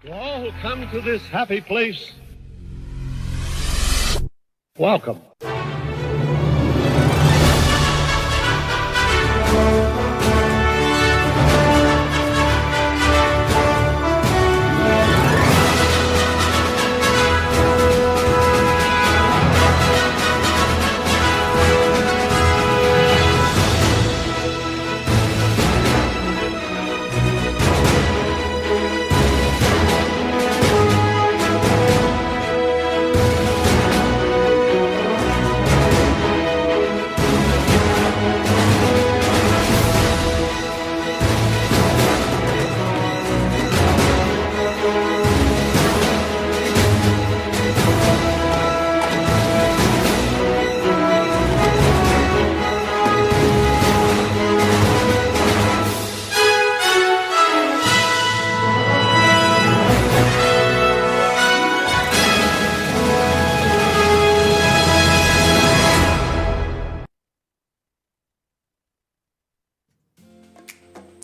To all who come to this happy place, welcome.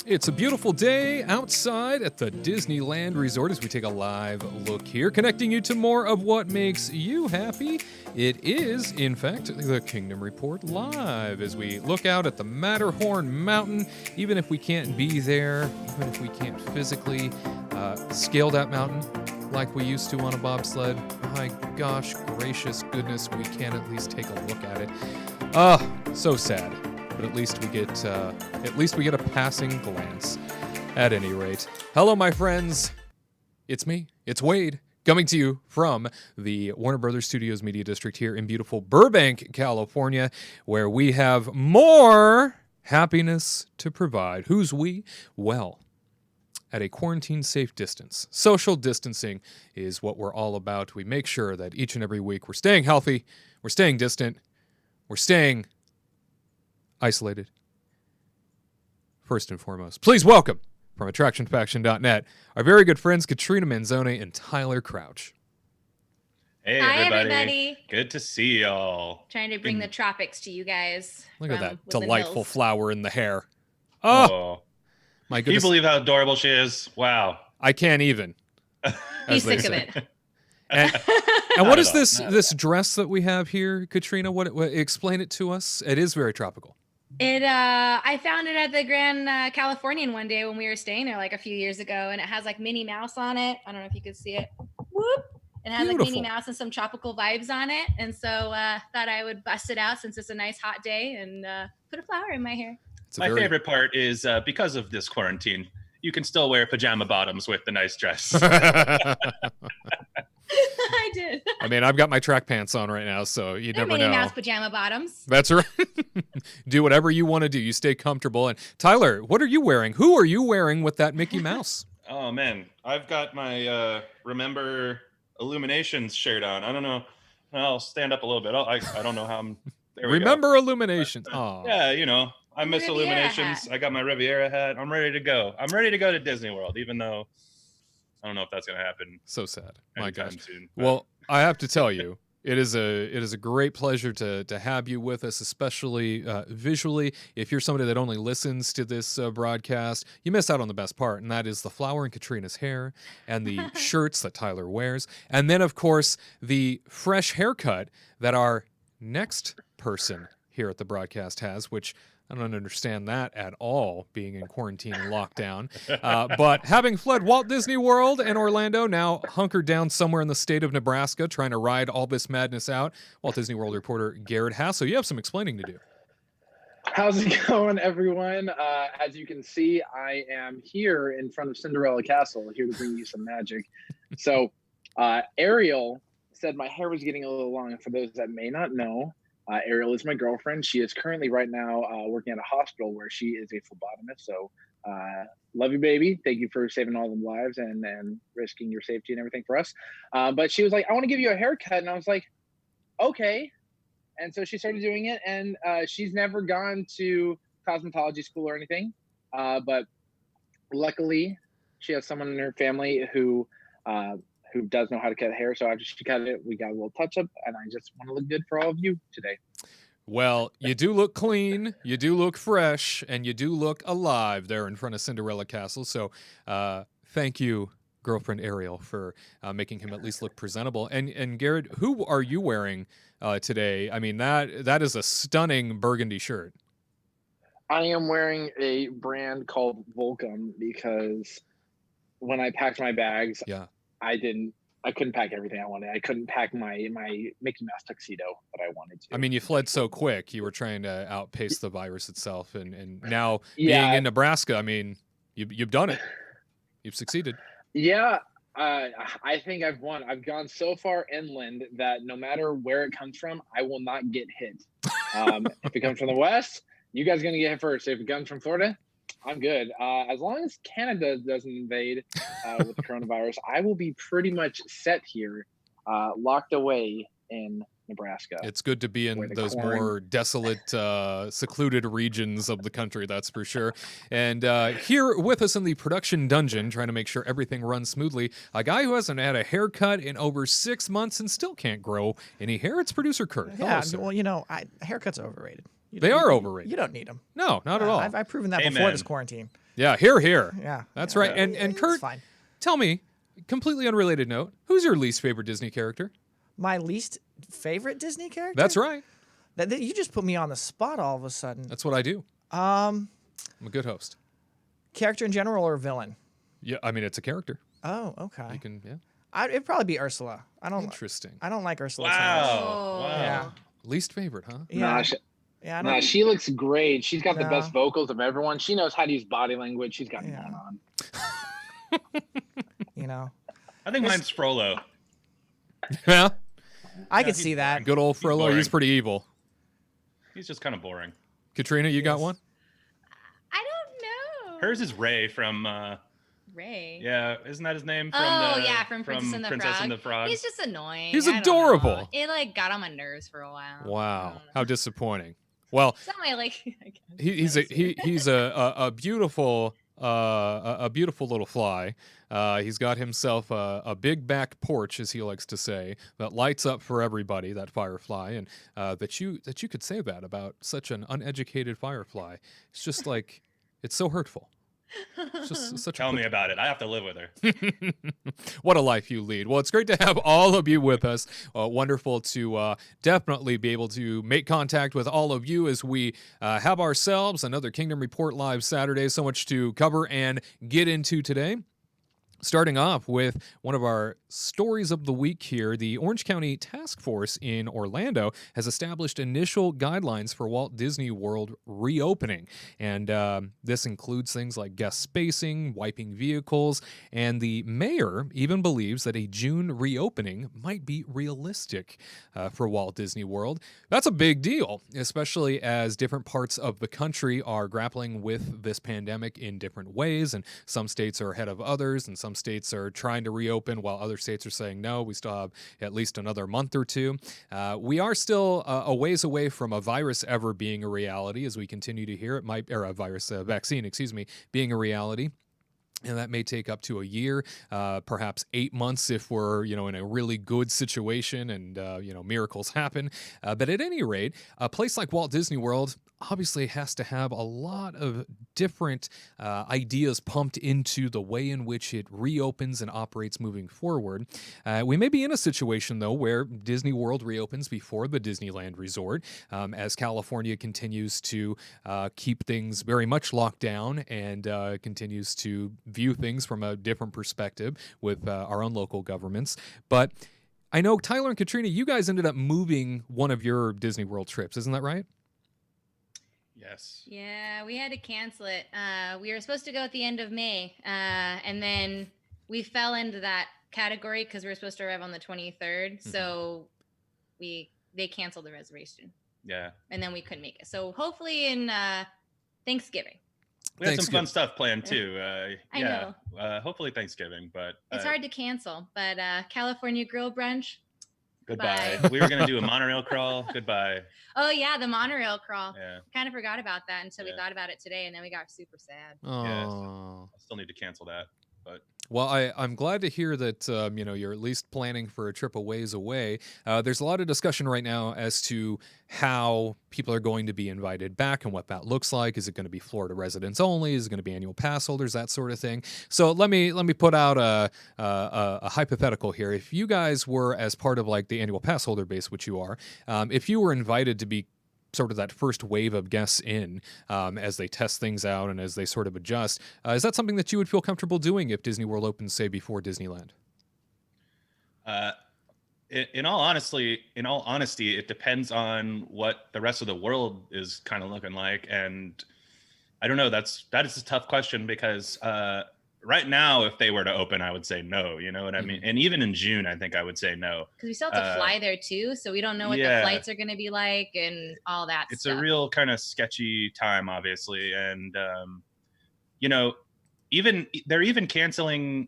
It's a beautiful day outside at the Disneyland Resort as we take a live look here, connecting you to more of what makes you happy. It is, in fact, the Kingdom Report Live as we look out at the Matterhorn Mountain. Even if we can't be there, even if we can't physically scale that mountain like we used to on a bobsled, my gosh, gracious goodness, we can at least take a look at it. So sad. But at least we get a passing glance. At any rate, hello, my friends. It's me. It's Wade, coming to you from the Warner Brothers Studios Media District here in beautiful Burbank, California, where we have more happiness to provide. Who's we? Well, at a quarantine-safe distance. Social distancing is what we're all about. We make sure that each and every week we're staying healthy, we're staying distant, we're staying isolated. First and foremost, please welcome from attractionfaction.net our very good friends Katrina Manzone and Tyler Crouch. Hey, Hi, everybody. Good to see y'all. Trying to bring the tropics to you guys. Look at that delightful flower in the hair. Oh, my Can you goodness. believe how adorable she is? Wow. I can't even. He's sick of it. And what is this dress that we have here, Katrina? What explain it to us. It is very tropical. I found it at the Grand Californian one day when we were staying there like a few years ago, and it has like Minnie Mouse on it. I don't know if you could see it. Whoop! It has like Minnie Mouse and some tropical vibes on it, and so thought I would bust it out since it's a nice hot day and put a flower in my hair. My favorite part is because of this quarantine, you can still wear pajama bottoms with the nice dress. I did. I mean, I've got my track pants on right now, so you never know. Minnie Mouse pajama bottoms. That's right. Do whatever you want to do. You stay comfortable. And Tyler, what are you wearing? Who are you wearing with that Mickey Mouse? Oh, man. I've got my Remember Illuminations shirt on. I don't know. I'll stand up a little bit. I don't know how I'm... There we Remember go. Illuminations. Oh. Yeah, you know. I miss Riviera Illuminations. hat. I got my Riviera hat. I'm ready to go. I'm ready to go to Disney World, even though I don't know if that's going to happen. So sad. My anytime gosh. soon, but- Well, I have to tell you, it is a great pleasure to have you with us, especially visually. If you're somebody that only listens to this broadcast, you miss out on the best part, and that is the flower in Katrina's hair and the shirts that Tyler wears. And then, of course, the fresh haircut that our next person here at the broadcast has, which I don't understand that at all, being in quarantine and lockdown. But having fled Walt Disney World and Orlando, now hunkered down somewhere in the state of Nebraska, trying to ride all this madness out, Walt Disney World reporter Gared Hassel, you have some explaining to do. How's it going, everyone? As you can see, I am here in front of Cinderella Castle, here to bring you some magic. So Ariel said my hair was getting a little long. And for those that may not know, Ariel is my girlfriend. She is currently right now working at a hospital where she is a phlebotomist. So love you, baby. Thank you for saving all the lives and risking your safety and everything for us. But she was like, I want to give you a haircut. And I was like, okay. And so she started doing it. And she's never gone to cosmetology school or anything. But luckily, she has someone in her family who does know how to cut hair. So after she cut it, we got a little touch up, and I just want to look good for all of you today. Well, you do look clean, you do look fresh, and you do look alive there in front of Cinderella Castle. So thank you girlfriend Ariel for making him at least look presentable. And Gared, who are you wearing today? I mean, that is a stunning burgundy shirt. I am wearing a brand called Volcom because when I packed my bags, Yeah. I couldn't pack everything I wanted. I couldn't pack my Mickey Mouse tuxedo that I wanted to. I mean, you fled so quick. You were trying to outpace the virus itself, and now Yeah. being in Nebraska, I mean, you've done it. You've succeeded. Yeah, I think I've won. I've gone so far inland that no matter where it comes from, I will not get hit. If it comes from the west, you guys are gonna get hit first. If it comes from Florida, I'm good. As long as Canada doesn't invade with the coronavirus, I will be pretty much set here, locked away in Nebraska. It's good to be in those more desolate, secluded regions of the country, that's for sure. And here with us in the production dungeon, trying to make sure everything runs smoothly, a guy who hasn't had a haircut in over 6 months and still can't grow any hair. It's producer Curt. Yeah, Hello, well, you know, haircuts are overrated. They are overrated. You don't need them. No, not at all. I've proven that Amen. before this quarantine. Yeah, here. Yeah, That's yeah. right. And Curt, fine. tell me, completely unrelated note, who's your least favorite Disney character? My least favorite Disney character? That's right. You just put me on the spot all of a sudden. That's what I do. Um, I'm a good host. Character in general or villain? Yeah, I mean, it's a character. Oh, okay. You can, yeah. It'd probably be Ursula. Interesting. I don't like Ursula. Wow. too Wow. much. Yeah. Least favorite, huh? Yeah. I don't. She looks great. She's got the No. best vocals of everyone. She knows how to use body language. She's got it Yeah. going on. You know, I think mine's Frollo. Yeah. I could see that. Good old Frollo. boring. He's pretty evil. He's just kind of boring. Katrina, you got Yes. one? I don't know. Hers is Ray from Ray. yeah, isn't that his name? From Oh the, yeah, from Princess and the Frog. and the Frog. He's just annoying. He's I don't adorable. know. It like got on my nerves for a while. Wow. How disappointing. Well, It's not my like. he's a beautiful a beautiful little fly. He's got himself a big back porch, as he likes to say, that lights up for everybody. That firefly, and that you could say that about such an uneducated firefly. It's just like it's so hurtful. It's just such Tell a me about it. I have to live with her. What a life you lead. Well, it's great to have all of you with us. Wonderful to definitely be able to make contact with all of you as we have ourselves another Kingdom Report Live Saturday. So much to cover and get into today. Starting off with one of our stories of the week here, the Orange County Task Force in Orlando has established initial guidelines for Walt Disney World reopening. And this includes things like guest spacing, wiping vehicles, and the mayor even believes that a June reopening might be realistic for Walt Disney World. That's a big deal, especially as different parts of the country are grappling with this pandemic in different ways, and some states are ahead of others, and some states are trying to reopen while other states are saying no, we still have at least another month or two. We are still a ways away from a virus ever being a reality, as we continue to hear it might, or a vaccine, being a reality. And that may take up to a year, perhaps 8 months if we're, in a really good situation and, miracles happen. But at any rate, a place like Walt Disney World obviously has to have a lot of different ideas pumped into the way in which it reopens and operates moving forward. We may be in a situation, though, where Disney World reopens before the Disneyland Resort, as California continues to keep things very much locked down and continues to view things from a different perspective with our own local governments. But I know, Tyler and Katrina, you guys ended up moving one of your Disney World trips. Isn't that right? Yes. Yeah, we had to cancel it. We were supposed to go at the end of May, and then we fell into that category because we were supposed to arrive on the 23rd. Mm-hmm. So they canceled the reservation, Yeah. and then we couldn't make it. So hopefully in Thanksgiving. We had some Thanksgiving. fun stuff planned too. I know. Hopefully Thanksgiving, but It's hard to cancel, but California Grill Brunch. goodbye. Bye. We were gonna do a monorail crawl. Goodbye. Oh yeah, the monorail crawl. Yeah. Kind of forgot about that until we Yeah. thought about it today, and then we got super sad. Oh. I still need to cancel that. But Well, I'm glad to hear that you're at least planning for a trip a ways away. There's a lot of discussion right now as to how people are going to be invited back and what that looks like. Is it going to be Florida residents only? Is it going to be annual pass holders? That sort of thing. So let me put out a hypothetical here. If you guys were as part of like the annual pass holder base, which you are, if you were invited to be sort of that first wave of guests in as they test things out and as they sort of adjust. Is that something that you would feel comfortable doing if Disney World opens, say, before Disneyland? uh, in all honesty, it depends on what the rest of the world is kind of looking like, and I don't know. That is a tough question because right now, if they were to open, I would say no. You know what I mean? And even in June, I think I would say no. Because we still have to fly there too, so we don't know what the Yeah. flights are going to be like and all that It's stuff. a real kind of sketchy time, obviously, and you know, they're even canceling.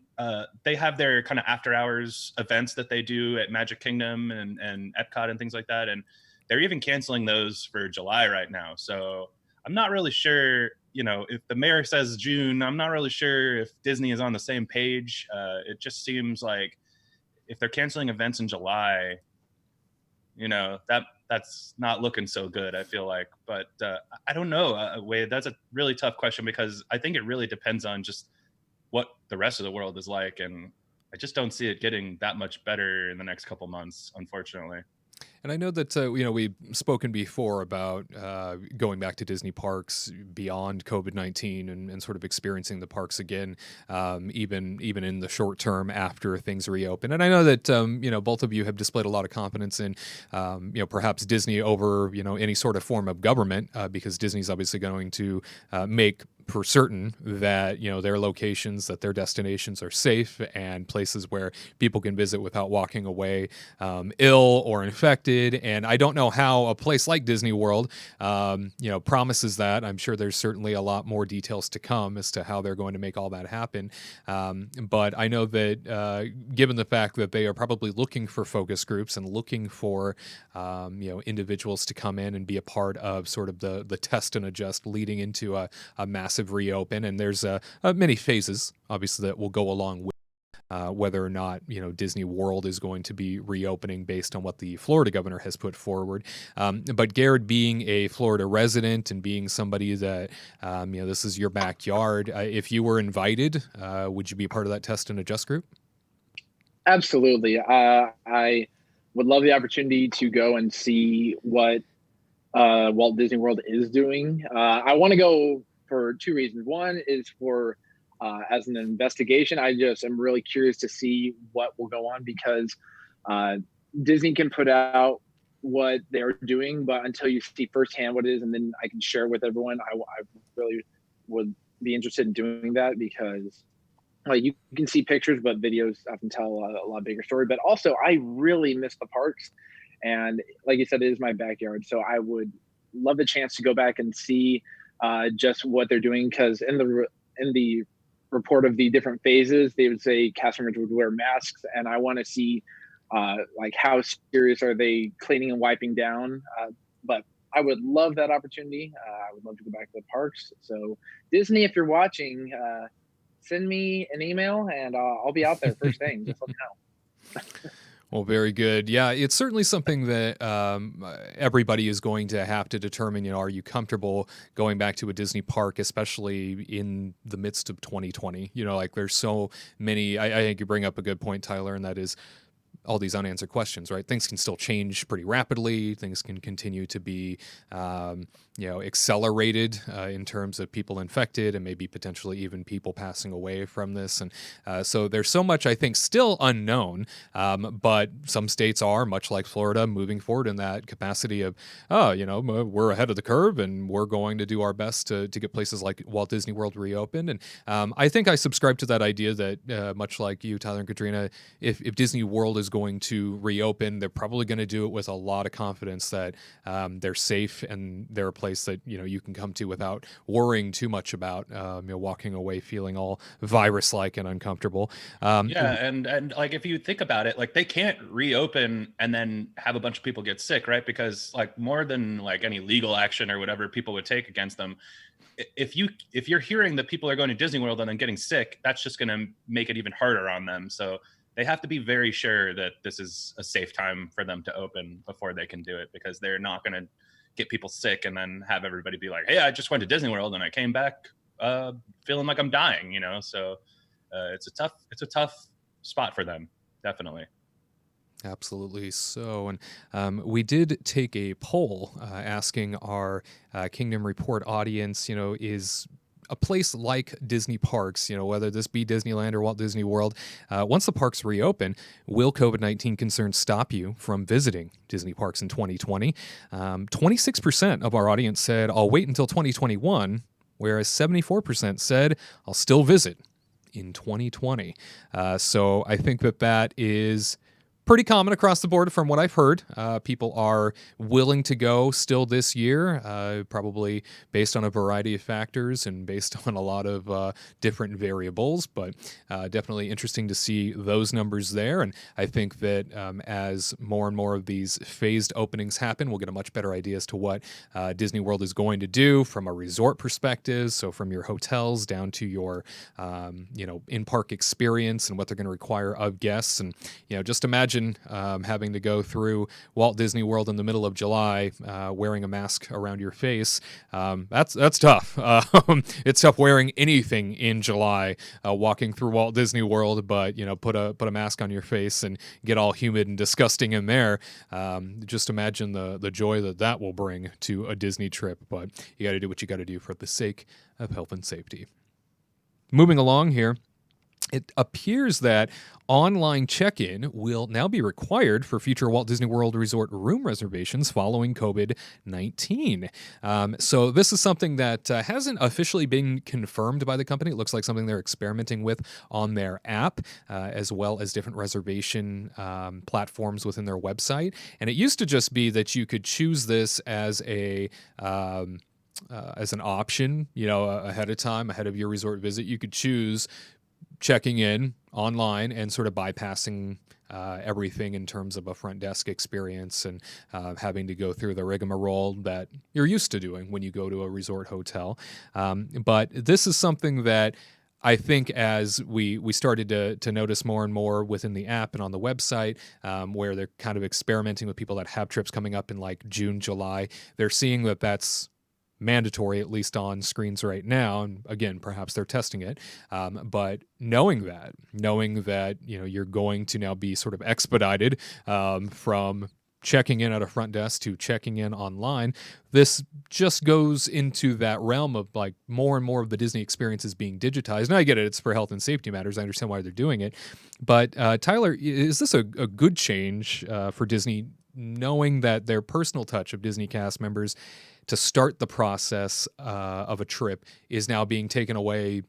They have their kind of after hours events that they do at Magic Kingdom and Epcot and things like that, and they're even canceling those for July right now. So I'm not really sure. You know, if the mayor says June, I'm not really sure if Disney is on the same page. It just seems like if they're canceling events in July, you know, that's not looking so good, I feel like. But I don't know, Wade, that's a really tough question because I think it really depends on just what the rest of the world is like, and I just don't see it getting that much better in the next couple months, unfortunately. And I know that we've spoken before about going back to Disney parks beyond COVID-19 and sort of experiencing the parks again, even in the short term after things reopen. And I know that both of you have displayed a lot of confidence in perhaps Disney over any sort of form of government because Disney's obviously going to make for certain that their locations, that their destinations are safe and places where people can visit without walking away ill or infected. And I don't know how a place like Disney World promises that. I'm sure there's certainly a lot more details to come as to how they're going to make all that happen. But I know that given the fact that they are probably looking for focus groups and looking for individuals to come in and be a part of sort of the test and adjust leading into a massive reopen, and there's many phases obviously that will go along with whether or not Disney World is going to be reopening based on what the Florida governor has put forward. But Gared, being a Florida resident and being somebody that this is your backyard, if you were invited, would you be part of that test and adjust group? Absolutely. I would love the opportunity to go and see what Walt Disney World is doing. I want to go for two reasons. One is for as an investigation. I just am really curious to see what will go on because Disney can put out what they're doing, but until you see firsthand what it is, and then I can share with everyone, I really would be interested in doing that because you can see pictures, but videos often tell a lot bigger story. But also, I really miss the parks, and like you said, it is my backyard, so I would love the chance to go back and see just what they're doing. Because in the report of the different phases, they would say cast members would wear masks, and I want to see like how serious are they cleaning and wiping down. But I would love that opportunity. I would love to go back to the parks. So Disney, if you're watching, send me an email and I'll be out there first thing. Just let me know. Well, very good. Yeah, it's certainly something that everybody is going to have to determine. Are you comfortable going back to a Disney park, especially in the midst of 2020? Like there's so many. I think you bring up a good point, Tyler, and that is all these unanswered questions, right? Things can still change pretty rapidly. Things can continue to be, accelerated in terms of people infected and maybe potentially even people passing away from this. And so there's so much, I think, still unknown. But some states are, much like Florida, moving forward in that capacity of, we're ahead of the curve and we're going to do our best to get places like Walt Disney World reopened. And I think I subscribe to that idea that much like you, Tyler and Katrina, if Disney World is going to reopen, they're probably going to do it with a lot of confidence that they're safe and they're a place that you can come to without worrying too much about walking away feeling all virus-like and uncomfortable. And like if you think about it, like they can't reopen and then have a bunch of people get sick, right? Because like more than like any legal action or whatever people would take against them, if you're hearing that people are going to Disney World and then getting sick, that's just going to make it even harder on them. So they have to be very sure that this is a safe time for them to open before they can do it, because they're not going to get people sick and then have everybody be like, hey, I just went to Disney World and I came back feeling like I'm dying, you know? So it's a tough spot for them, definitely. Absolutely so. And we did take a poll asking our Kingdom Report audience, is a place like Disney parks, whether this be Disneyland or Walt Disney World, once the parks reopen, will COVID-19 concerns stop you from visiting Disney parks in 2020? 26% of our audience said, I'll wait until 2021, whereas 74% said, I'll still visit in 2020. So I think that is pretty common across the board from what I've heard. People are willing to go still this year, probably based on a variety of factors and based on a lot of different variables, but definitely interesting to see those numbers there. And I think that as more and more of these phased openings happen, we'll get a much better idea as to what Disney World is going to do from a resort perspective. So from your hotels down to your, in-park experience and what they're going to require of guests. And, just imagine having to go through Walt Disney World in the middle of July wearing a mask around your face. That's tough. It's tough wearing anything in July, walking through Walt Disney World, but put a mask on your face and get all humid and disgusting in there. Just imagine the joy that will bring to a Disney trip. But you got to do what you got to do for the sake of health and safety. Moving along here. It appears that online check-in will now be required for future Walt Disney World Resort room reservations following COVID-19. So this is something that hasn't officially been confirmed by the company. It looks like something they're experimenting with on their app, as well as different reservation platforms within their website. And it used to just be that you could choose this as an option, ahead of time, ahead of your resort visit. You could choose checking in online and sort of bypassing everything in terms of a front desk experience and having to go through the rigmarole that you're used to doing when you go to a resort hotel. But this is something that I think as we started to notice more and more within the app and on the website, where they're kind of experimenting with people that have trips coming up in like June, July, they're seeing that that's mandatory, at least on screens right now. And again, perhaps they're testing it. But knowing that, you're going to now be sort of expedited from checking in at a front desk to checking in online, this just goes into that realm of like more and more of the Disney experience is being digitized. And I get it, it's for health and safety matters. I understand why they're doing it. But Tyler, is this a good change for Disney, knowing that their personal touch of Disney cast members to start the process of a trip is now being taken away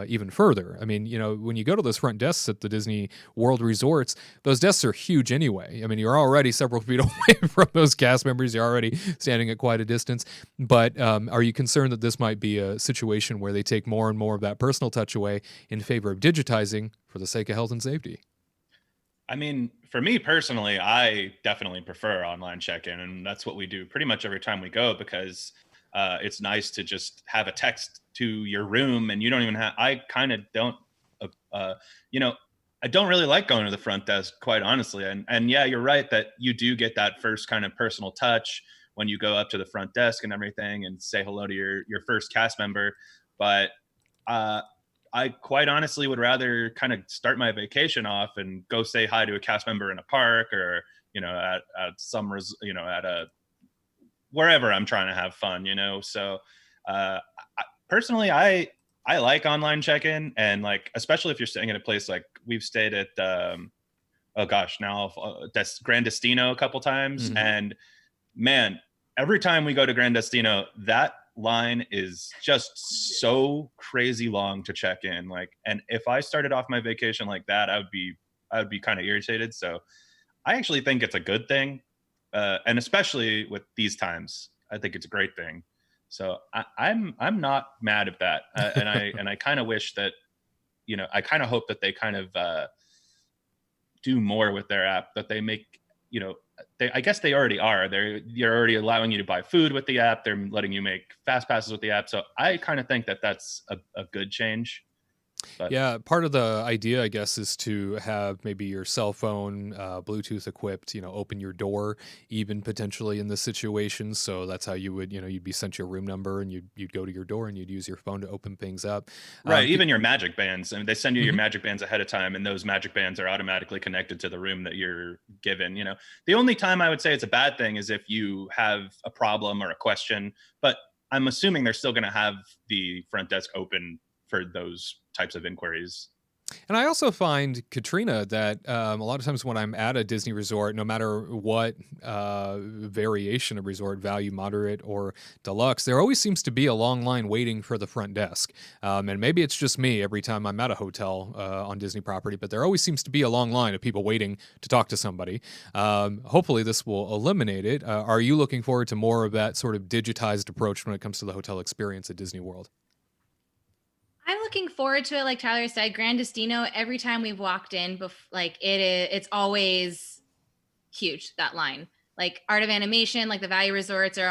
even further? I mean, when you go to those front desks at the Disney World Resorts, those desks are huge anyway. I mean, you're already several feet away from those cast members. You're already standing at quite a distance. But are you concerned that this might be a situation where they take more and more of that personal touch away in favor of digitizing for the sake of health and safety? I mean, for me personally, I definitely prefer online check-in, and that's what we do pretty much every time we go, because it's nice to just have a text to your room, and you don't even have. I kind of don't, I don't really like going to the front desk, quite honestly. And yeah, you're right that you do get that first kind of personal touch when you go up to the front desk and everything, and say hello to your first cast member, but I quite honestly would rather kind of start my vacation off and go say hi to a cast member in a park, or, at some, at a, wherever I'm trying to have fun, So personally, I like online check-in, and like, especially if you're staying at a place like we've stayed at, Grand Destino a couple times. Mm-hmm. And man, every time we go to Grand Destino, that line is just so crazy long to check in. Like, and if I started off my vacation like that, I would be kind of irritated. So I actually think it's a good thing. And especially with these times, I think it's a great thing. So I'm not mad at that. And I kind of wish that, I kind of hope that they kind of do more with their app, that they make, I guess they already are. You're already allowing you to buy food with the app. They're letting you make fast passes with the app. So I kind of think that that's a good change. But yeah, part of the idea, I guess, is to have maybe your cell phone Bluetooth equipped, open your door, even potentially in this situation. So that's how you would, you'd be sent your room number and you'd go to your door and you'd use your phone to open things up. Right. Even your magic bands. I mean, they send you your Mhm. magic bands ahead of time, and those magic bands are automatically connected to the room that you're given. The only time I would say it's a bad thing is if you have a problem or a question, but I'm assuming they're still going to have the front desk open for those types of inquiries. And I also find, Katrina, that a lot of times when I'm at a Disney resort, no matter what variation of resort, value, moderate, or deluxe, there always seems to be a long line waiting for the front desk. And maybe it's just me every time I'm at a hotel on Disney property, but there always seems to be a long line of people waiting to talk to somebody. Hopefully this will eliminate it. Are you looking forward to more of that sort of digitized approach when it comes to the hotel experience at Disney World? I'm looking forward to it. Like Tyler said, Grand Destino, every time we've walked in, it's always huge, that line. Like Art of Animation, like the value resorts they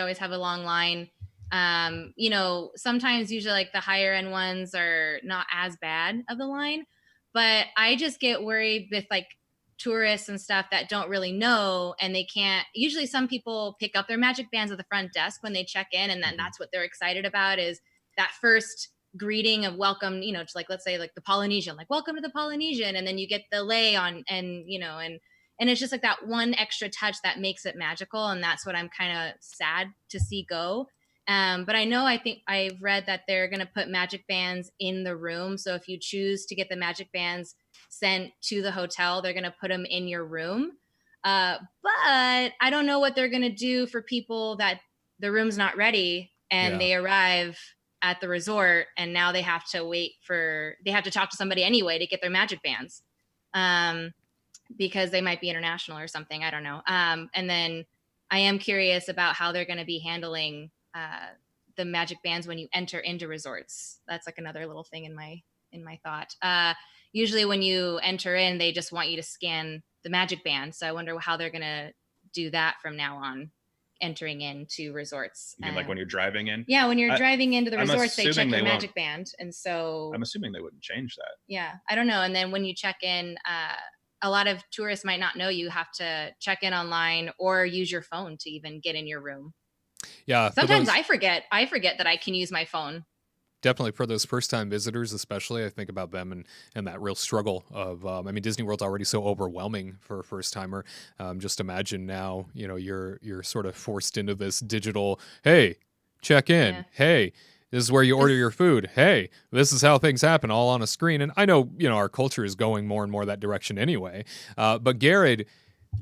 always have a long line. Sometimes usually like the higher end ones are not as bad of the line, but I just get worried with like tourists and stuff that don't really know, and they can't. Usually some people pick up their magic bands at the front desk when they check in, and then that's what they're excited about, is that first greeting of welcome, to like, let's say like the Polynesian, like welcome to the Polynesian, and then you get the lei on, and it's just like that one extra touch that makes it magical, and that's what I'm kind of sad to see go. But I think I've read that they're going to put magic bands in the room, so if you choose to get the magic bands sent to the hotel, they're going to put them in your room. But I don't know what they're going to do for people that the room's not ready and they arrive at the resort and now they have to talk to somebody anyway to get their magic bands, because they might be international or something. I don't know. And then I am curious about how they're going to be handling the magic bands when you enter into resorts. That's like another little thing in my thought. Usually when you enter in, they just want you to scan the magic band. So I wonder how they're going to do that from now on, entering into resorts. You mean like when you're driving in? Yeah, when you're driving into the resorts, they check your magic won't. band. And so I'm assuming they wouldn't change that. Yeah, I don't know. And then when you check in, a lot of tourists might not know you have to check in online or use your phone to even get in your room. Yeah. Sometimes I forget that I can use my phone. Definitely for those first-time visitors, especially, I think about them and that real struggle of, Disney World's already so overwhelming for a first-timer. Just imagine now, you're sort of forced into this digital, hey, check in. Yeah. Hey, this is where you order your food. Hey, this is how things happen, all on a screen. And I know, our culture is going more and more that direction anyway. But Gared,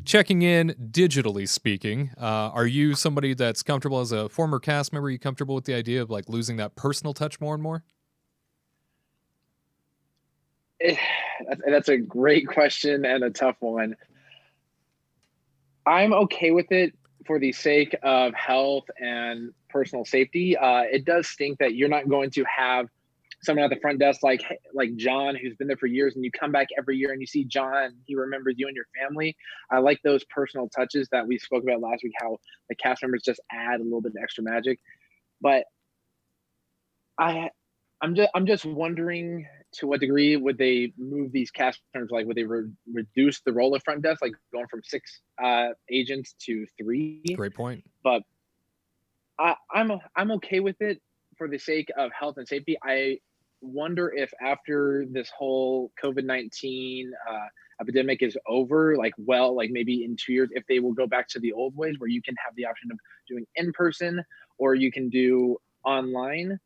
checking in digitally speaking, are you somebody that's comfortable as a former cast member? Are you comfortable with the idea of like losing that personal touch more and more? That's a great question and a tough one. I'm okay with it for the sake of health and personal safety. It does stink that you're not going to have someone at the front desk like John, who's been there for years, and you come back every year and you see John, he remembers you and your family. I like those personal touches that we spoke about last week, how the cast members just add a little bit of extra magic. But I'm just wondering, to what degree would they move these cast members? Like, would they reduce the role of front desk, like going from 6 agents to 3? Great point. But I'm okay with it for the sake of health and safety. I wonder if after this whole COVID-19 epidemic is over, like maybe in 2 years, if they will go back to the old ways where you can have the option of doing in person or you can do online.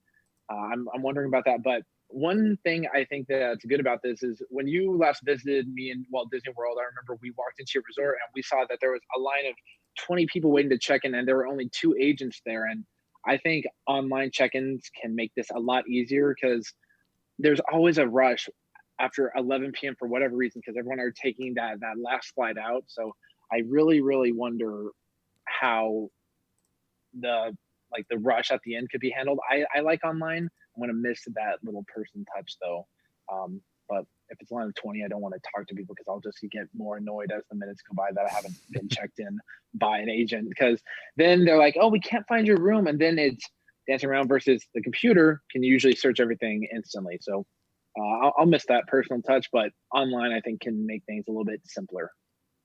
I'm wondering about that. But one thing I think that's good about this is when you last visited me in Walt Disney World, I remember we walked into your resort and we saw that there was a line of 20 people waiting to check in and there were only 2 agents there. And I think online check-ins can make this a lot easier because there's always a rush after 11 p.m. for whatever reason, because everyone are taking that last flight out. So I really, really wonder how the rush at the end could be handled. I like online. I'm going to miss that little person touch though. But if it's a line of 20, I don't want to talk to people because I'll just get more annoyed as the minutes go by that I haven't been checked in by an agent, because then they're like, oh, we can't find your room. And then it's dancing around versus the computer can usually search everything instantly. So I'll miss that personal touch, but online I think can make things a little bit simpler.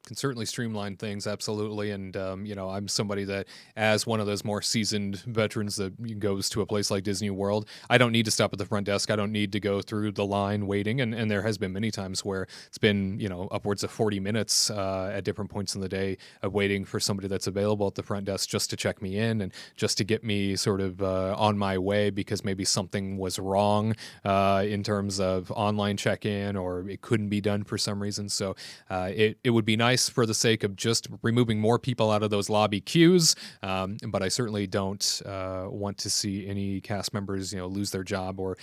Can certainly streamline things, absolutely. And I'm somebody that, as one of those more seasoned veterans that goes to a place like Disney World, I don't need to stop at the front desk. I don't need to go through the line waiting. And there has been many times where it's been upwards of 40 minutes at different points in the day of waiting for somebody that's available at the front desk just to check me in and just to get me sort of on my way, because maybe something was wrong in terms of online check-in, or it couldn't be done for some reason. So it would be nice for the sake of just removing more people out of those lobby queues, but I certainly don't want to see any cast members lose their job or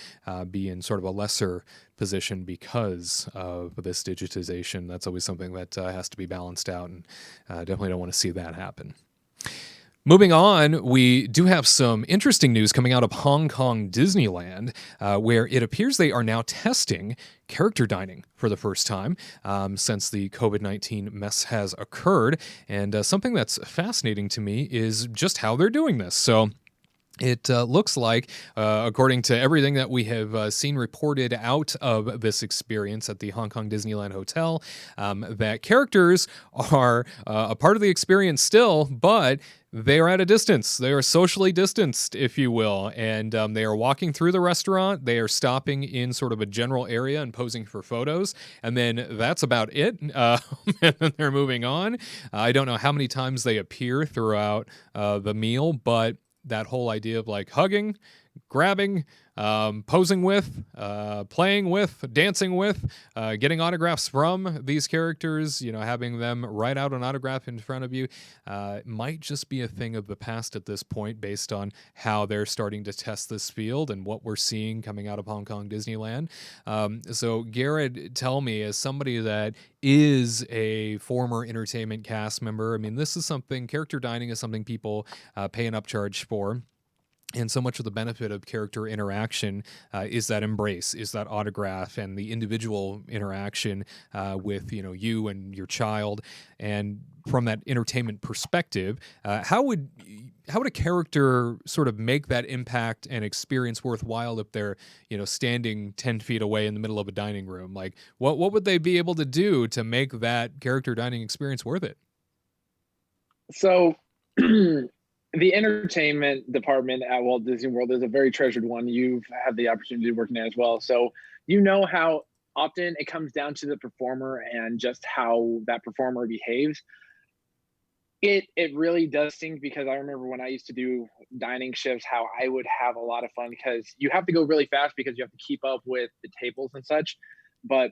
be in sort of a lesser position because of this digitization. That's always something that has to be balanced out, and definitely don't want to see that happen. Moving on, we do have some interesting news coming out of Hong Kong Disneyland, where it appears they are now testing character dining for the first time since the COVID-19 mess has occurred. And something that's fascinating to me is just how they're doing this. So it looks like, according to everything that we have seen reported out of this experience at the Hong Kong Disneyland Hotel, that characters are a part of the experience still, but they are at a distance. They are socially distanced, if you will, and they are walking through the restaurant. They are stopping in sort of a general area and posing for photos, and then that's about it. And then they're moving on. I don't know how many times they appear throughout the meal, but that whole idea of like hugging, grabbing, posing with, playing with, dancing with, getting autographs from these characters, having them write out an autograph in front of you, might just be a thing of the past at this point, based on how they're starting to test this field and what we're seeing coming out of Hong Kong Disneyland. So Gared, tell me, as somebody that is a former entertainment cast member, I mean, this is something, character dining is something people pay an upcharge for. And so much of the benefit of character interaction is that embrace, is that autograph, and the individual interaction with you and your child. And from that entertainment perspective, how would a character sort of make that impact and experience worthwhile if they're standing 10 feet away in the middle of a dining room? Like, what would they be able to do to make that character dining experience worth it? So the entertainment department at Walt Disney World is a very treasured one. You've had the opportunity to work in there as well. So how often it comes down to the performer and just how that performer behaves. It really does stink, because I remember when I used to do dining shifts, how I would have a lot of fun, because you have to go really fast because you have to keep up with the tables and such. But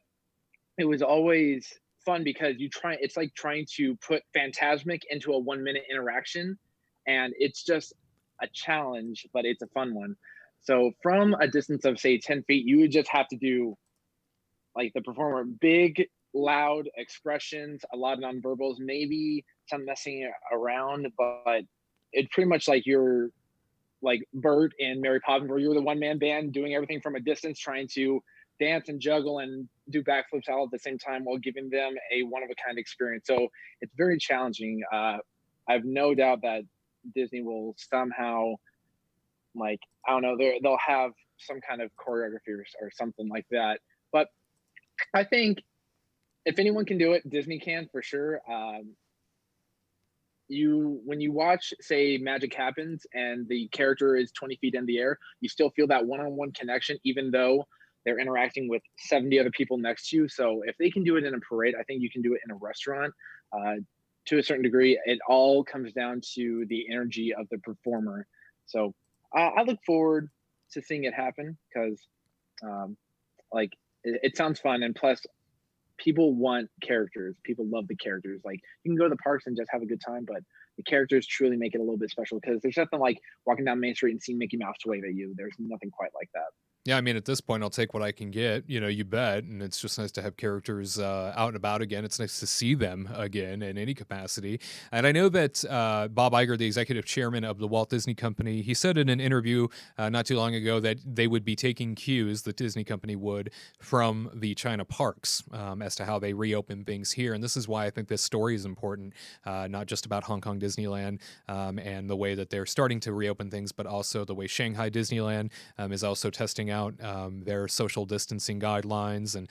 it was always fun because it's like trying to put Fantasmic into a 1-minute interaction. And it's just a challenge, but it's a fun one. So from a distance of, say, 10 feet, you would just have to do, like, the performer, big, loud expressions, a lot of nonverbals, maybe some messing around, but it's pretty much like you're like Bert and Mary Poppins, where you're the one-man band doing everything from a distance, trying to dance and juggle and do backflips all at the same time while giving them a one-of-a-kind experience. So it's very challenging. I have no doubt that Disney will somehow, like, I don't know, they'll have some kind of choreography or something like that. But I think if anyone can do it, Disney can, for sure. When you watch, say, Magic Happens and the character is 20 feet in the air, you still feel that one-on-one connection, even though they're interacting with 70 other people next to you. So if they can do it in a parade, I think you can do it in a restaurant. To a certain degree, it all comes down to the energy of the performer. So I look forward to seeing it happen, because it sounds fun. And plus, people want characters. People love the characters. Like, you can go to the parks and just have a good time, but the characters truly make it a little bit special, because there's nothing like walking down Main Street and seeing Mickey Mouse wave at you. There's nothing quite like that. Yeah, I mean, at this point, I'll take what I can get. You bet. And it's just nice to have characters out and about again. It's nice to see them again in any capacity. And I know that Bob Iger, the executive chairman of the Walt Disney Company, he said in an interview not too long ago that they would be taking cues, the Disney Company would, from the China parks as to how they reopen things here. And this is why I think this story is important, not just about Hong Kong Disneyland and the way that they're starting to reopen things, but also the way Shanghai Disneyland is also testing out their social distancing guidelines, and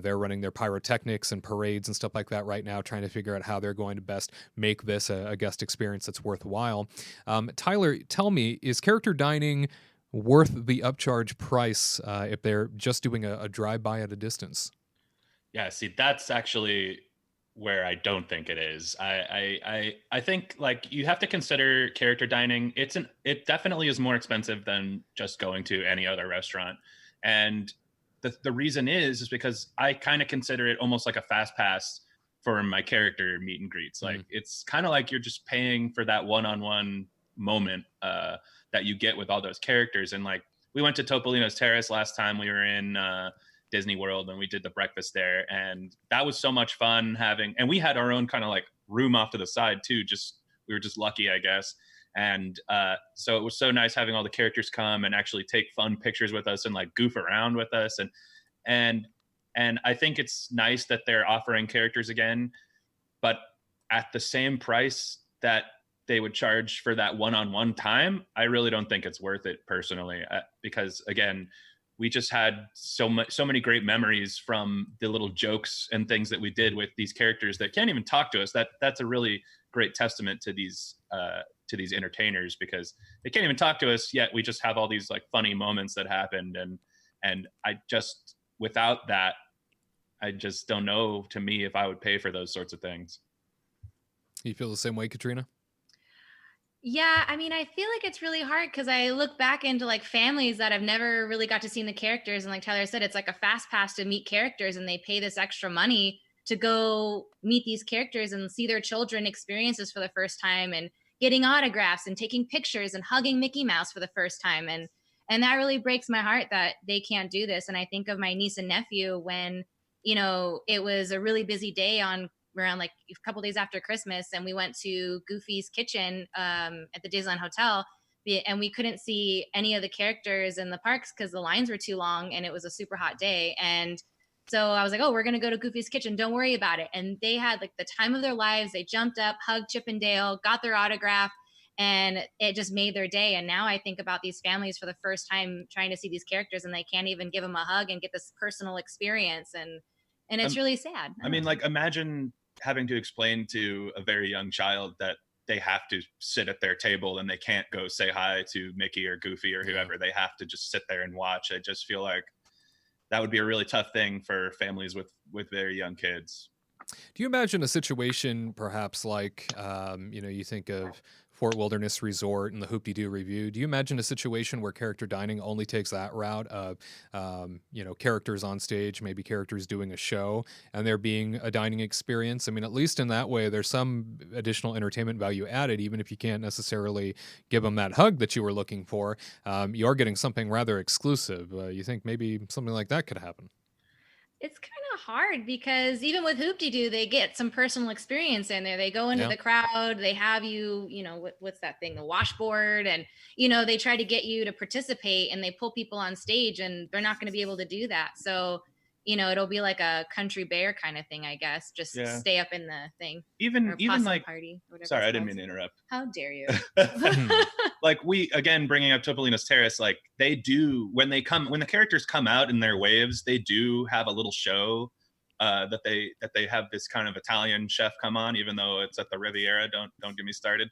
they're running their pyrotechnics and parades and stuff like that right now, trying to figure out how they're going to best make this a guest experience that's worthwhile. Tyler, tell me, is character dining worth the upcharge price if they're just doing a drive-by at a distance? Yeah, see, that's actually where I don't think it is. I think like you have to consider character dining. It definitely is more expensive than just going to any other restaurant. And the reason is because I kind of consider it almost like a fast pass for my character meet and greets. Like it's kind of like you're just paying for that one-on-one moment that you get with all those characters. And like we went to Topolino's Terrace last time we were in Disney World, and we did the breakfast there, and that was so much fun and we had our own kind of like room off to the side too. We were just lucky, I guess. And so it was so nice having all the characters come and actually take fun pictures with us and like goof around with us. And I think it's nice that they're offering characters again, but at the same price that they would charge for that one-on-one time, I really don't think it's worth it personally, because again, we just had so many great memories from the little jokes and things that we did with these characters that can't even talk to us. That's a really great testament to these entertainers, because they can't even talk to us yet. We just have all these like funny moments that happened. And I just, without that, I just don't know, to me, if I would pay for those sorts of things. You feel the same way, Katrina? Yeah, I mean, I feel like it's really hard because I look back into like families that have never really got to see the characters. And like Tyler said, it's like a fast pass to meet characters, and they pay this extra money to go meet these characters and see their children experiences for the first time, and getting autographs and taking pictures and hugging Mickey Mouse for the first time. And that really breaks my heart that they can't do this. And I think of my niece and nephew when, it was a really busy day on around like a couple days after Christmas, and we went to Goofy's Kitchen at the Disneyland Hotel, and we couldn't see any of the characters in the parks because the lines were too long and it was a super hot day. And so I was like, oh, we're going to go to Goofy's Kitchen. Don't worry about it. And they had like the time of their lives. They jumped up, hugged Chip and Dale, got their autograph, and it just made their day. And now I think about these families for the first time trying to see these characters, and they can't even give them a hug and get this personal experience. And it's really sad. I mean, like, imagine having to explain to a very young child that they have to sit at their table and they can't go say hi to Mickey or Goofy or whoever. They have to just sit there and watch. I just feel like that would be a really tough thing for families with very young kids. Do you imagine a situation perhaps like, you think of Fort Wilderness Resort and the Hoop-Dee-Doo Review? Do you imagine a situation where character dining only takes that route of, characters on stage, maybe characters doing a show, and there being a dining experience? I mean, at least in that way, there's some additional entertainment value added, even if you can't necessarily give them that hug that you were looking for. You are getting something rather exclusive. You think maybe something like that could happen? It's kind of hard because even with Hoop-Dee-Doo, they get some personal experience in there. They go into the crowd, they have you, what's that thing, the washboard, and, they try to get you to participate, and they pull people on stage, and they're not going to be able to do that. So, it'll be like a country bear kind of thing, I guess. Just stay up in the thing. Even like party. Sorry, I didn't mean to interrupt. How dare you? Like, we, again, bringing up Topolino's Terrace, like they do when the characters come out in their waves, they do have a little show that they have this kind of Italian chef come on, even though it's at the Riviera. Don't get me started.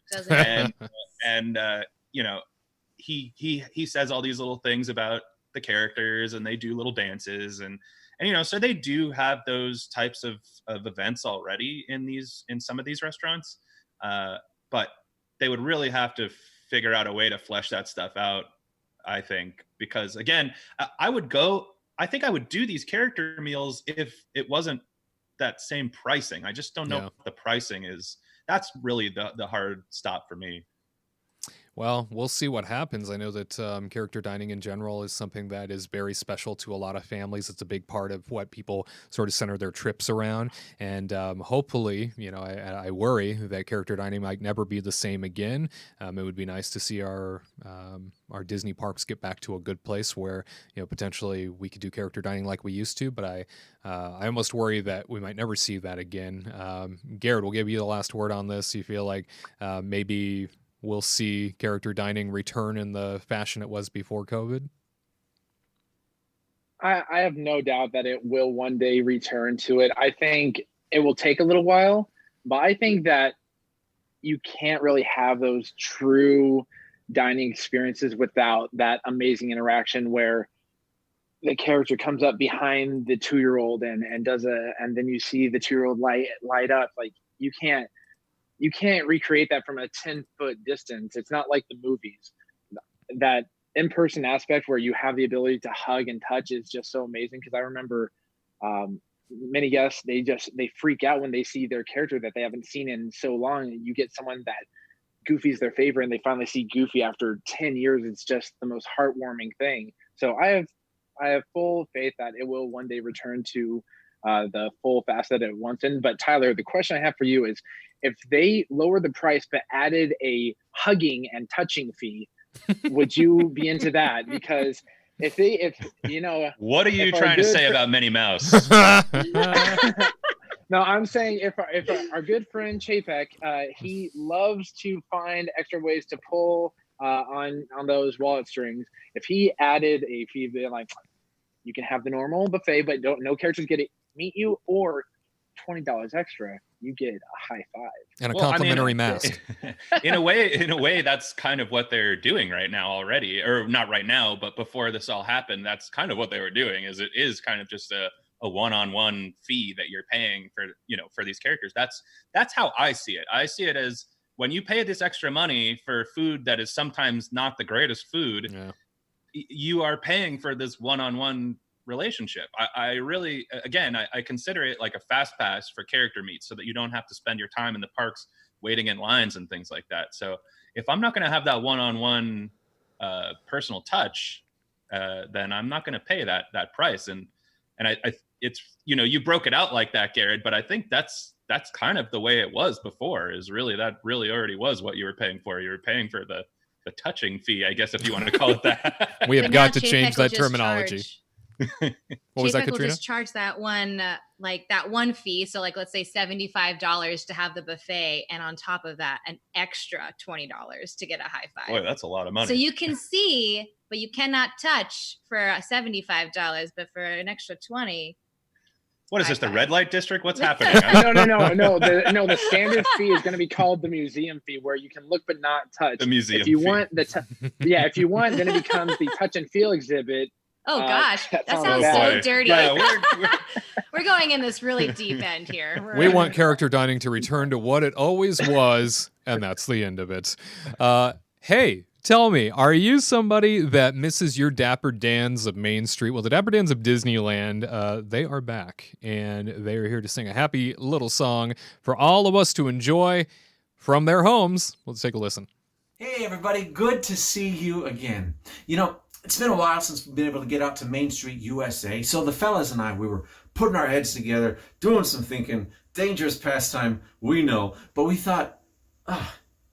And he says all these little things about the characters, and they do little dances, and so they do have those types of events already in some of these restaurants, but they would really have to figure out a way to flesh that stuff out, I think, because again, I think I would do these character meals if it wasn't that same pricing. I just don't know what the pricing is. That's really the hard stop for me. Well, we'll see what happens. I know that character dining in general is something that is very special to a lot of families. It's a big part of what people sort of center their trips around. And hopefully, I worry that character dining might never be the same again. It would be nice to see our Disney parks get back to a good place where, potentially we could do character dining like we used to. But I almost worry that we might never see that again. Gared, we'll give you the last word on this. You feel like maybe we'll see character dining return in the fashion it was before COVID? I have no doubt that it will one day return to it. I think it will take a little while, but I think that you can't really have those true dining experiences without that amazing interaction where the character comes up behind the 2-year-old and then you see the 2-year-old light up. Like you can't recreate that from a 10-foot distance. It's not like the movies. That in-person aspect where you have the ability to hug and touch is just so amazing. Because I remember many guests, they freak out when they see their character that they haven't seen in so long. You get someone that Goofy's their favorite and they finally see Goofy after 10 years. It's just the most heartwarming thing. So I have full faith that it will one day return to the full facet it once in. But Tyler, the question I have for you is, if they lower the price but added a hugging and touching fee, would you be into that? Because what are you trying to say about Minnie Mouse? No, I'm saying if our good friend Chapek, he loves to find extra ways to pull on those wallet strings. If he added a fee, like you can have the normal buffet, but no characters get to meet you, or $20 extra, you get a high five and a complimentary mask. In a way, that's kind of what they're doing right now already, or not right now, but before this all happened, that's kind of what they were doing. It is kind of just a one-on-one fee that you're paying for these characters. That's how I see it. I see it as when you pay this extra money for food that is sometimes not the greatest food, you are paying for this one-on-one relationship. I really, again, I consider it like a fast pass for character meets so that you don't have to spend your time in the parks waiting in lines and things like that. So if I'm not going to have that one-on-one personal touch, then I'm not going to pay that price. And I it's, you broke it out like that, Gared, but I think that's kind of the way it was before. Is really that really already was what you were paying for. You were paying for the touching fee, I guess, if you want to call it that. We have got to change that terminology. What was that, Katrina? Will just charge that one, that one fee. So let's say $75 to have the buffet. And on top of that, an extra $20 to get a high five. Boy, that's a lot of money. So you can see, but you cannot touch for $75, but for an extra 20. What is this, the red light district? What's happening? No. The standard fee is going to be called the museum fee, where you can look but not touch. The museum. If you fee. Want if you want, then it becomes the touch and feel exhibit. Oh gosh, that sounds so dirty. Yeah, we're going in this really deep end here. We want character dining to return to what it always was, and that's the end of it. Hey, tell me, are you somebody that misses your Dapper Dans of Main Street? Well, the Dapper Dans of Disneyland, they are back, and they are here to sing a happy little song for all of us to enjoy from their homes. Let's take a listen. Hey, everybody. Good to see you again. It's been a while since we've been able to get out to Main Street, USA. So the fellas and I, we were putting our heads together, doing some thinking. Dangerous pastime, we know. But we thought,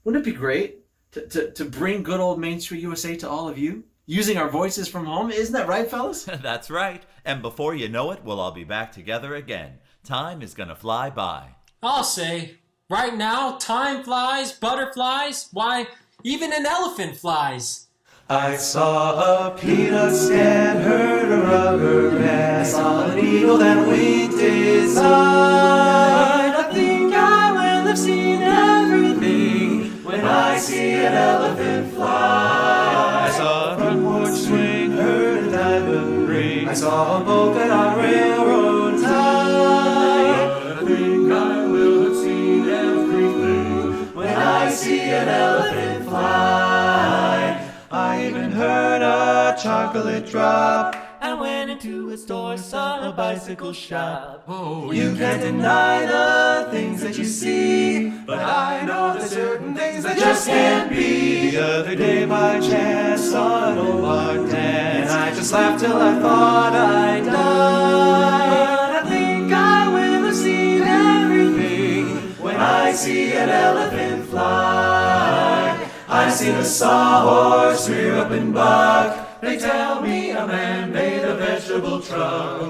wouldn't it be great to bring good old Main Street, USA to all of you? Using our voices from home. Isn't that right, fellas? That's right. And before you know it, we'll all be back together again. Time is going to fly by. I'll say, right now, time flies, butterflies, why, even an elephant flies. I saw a peanut stand, heard a rubber band. I saw an eagle that winked his eye. I think I will have seen everything when I see an elephant fly. I saw a front porch swing, heard a diamond ring. I saw a polka dot railroad tie. I think I will have seen everything when I see an elephant fly. I even heard a chocolate drop and went into to a store, saw a bicycle shop. Oh, You can't deny the things that you see, but I know there's certain things that just can't be. The other day by chance saw an old bar dance, and I just laughed till I thought I died. I think I will have seen everything when I see an elephant fly. I seen a sawhorse rear up and buck. They tell me a man made a vegetable truck.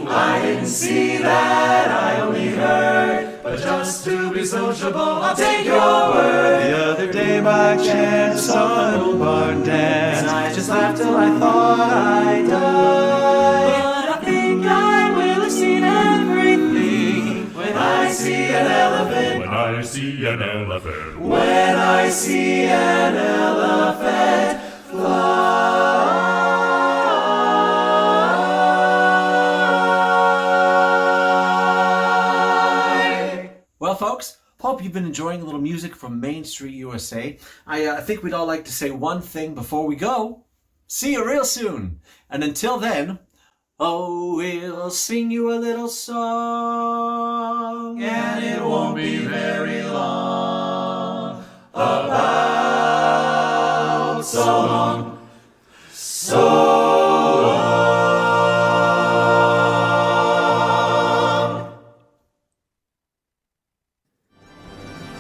I didn't see that, I only heard. But just to be sociable, I'll take your word. The other day by chance saw an old barn dance, and I just laughed till I thought I died. But I think I will have seen everything when I see an elephant. When I see an elephant. When I see an elephant fly. Well, folks, hope you've been enjoying a little music from Main Street USA. I think we'd all like to say one thing before we go. See you real soon. And until then, oh, we'll sing you a little song, and it won't be very long, about so long, so long.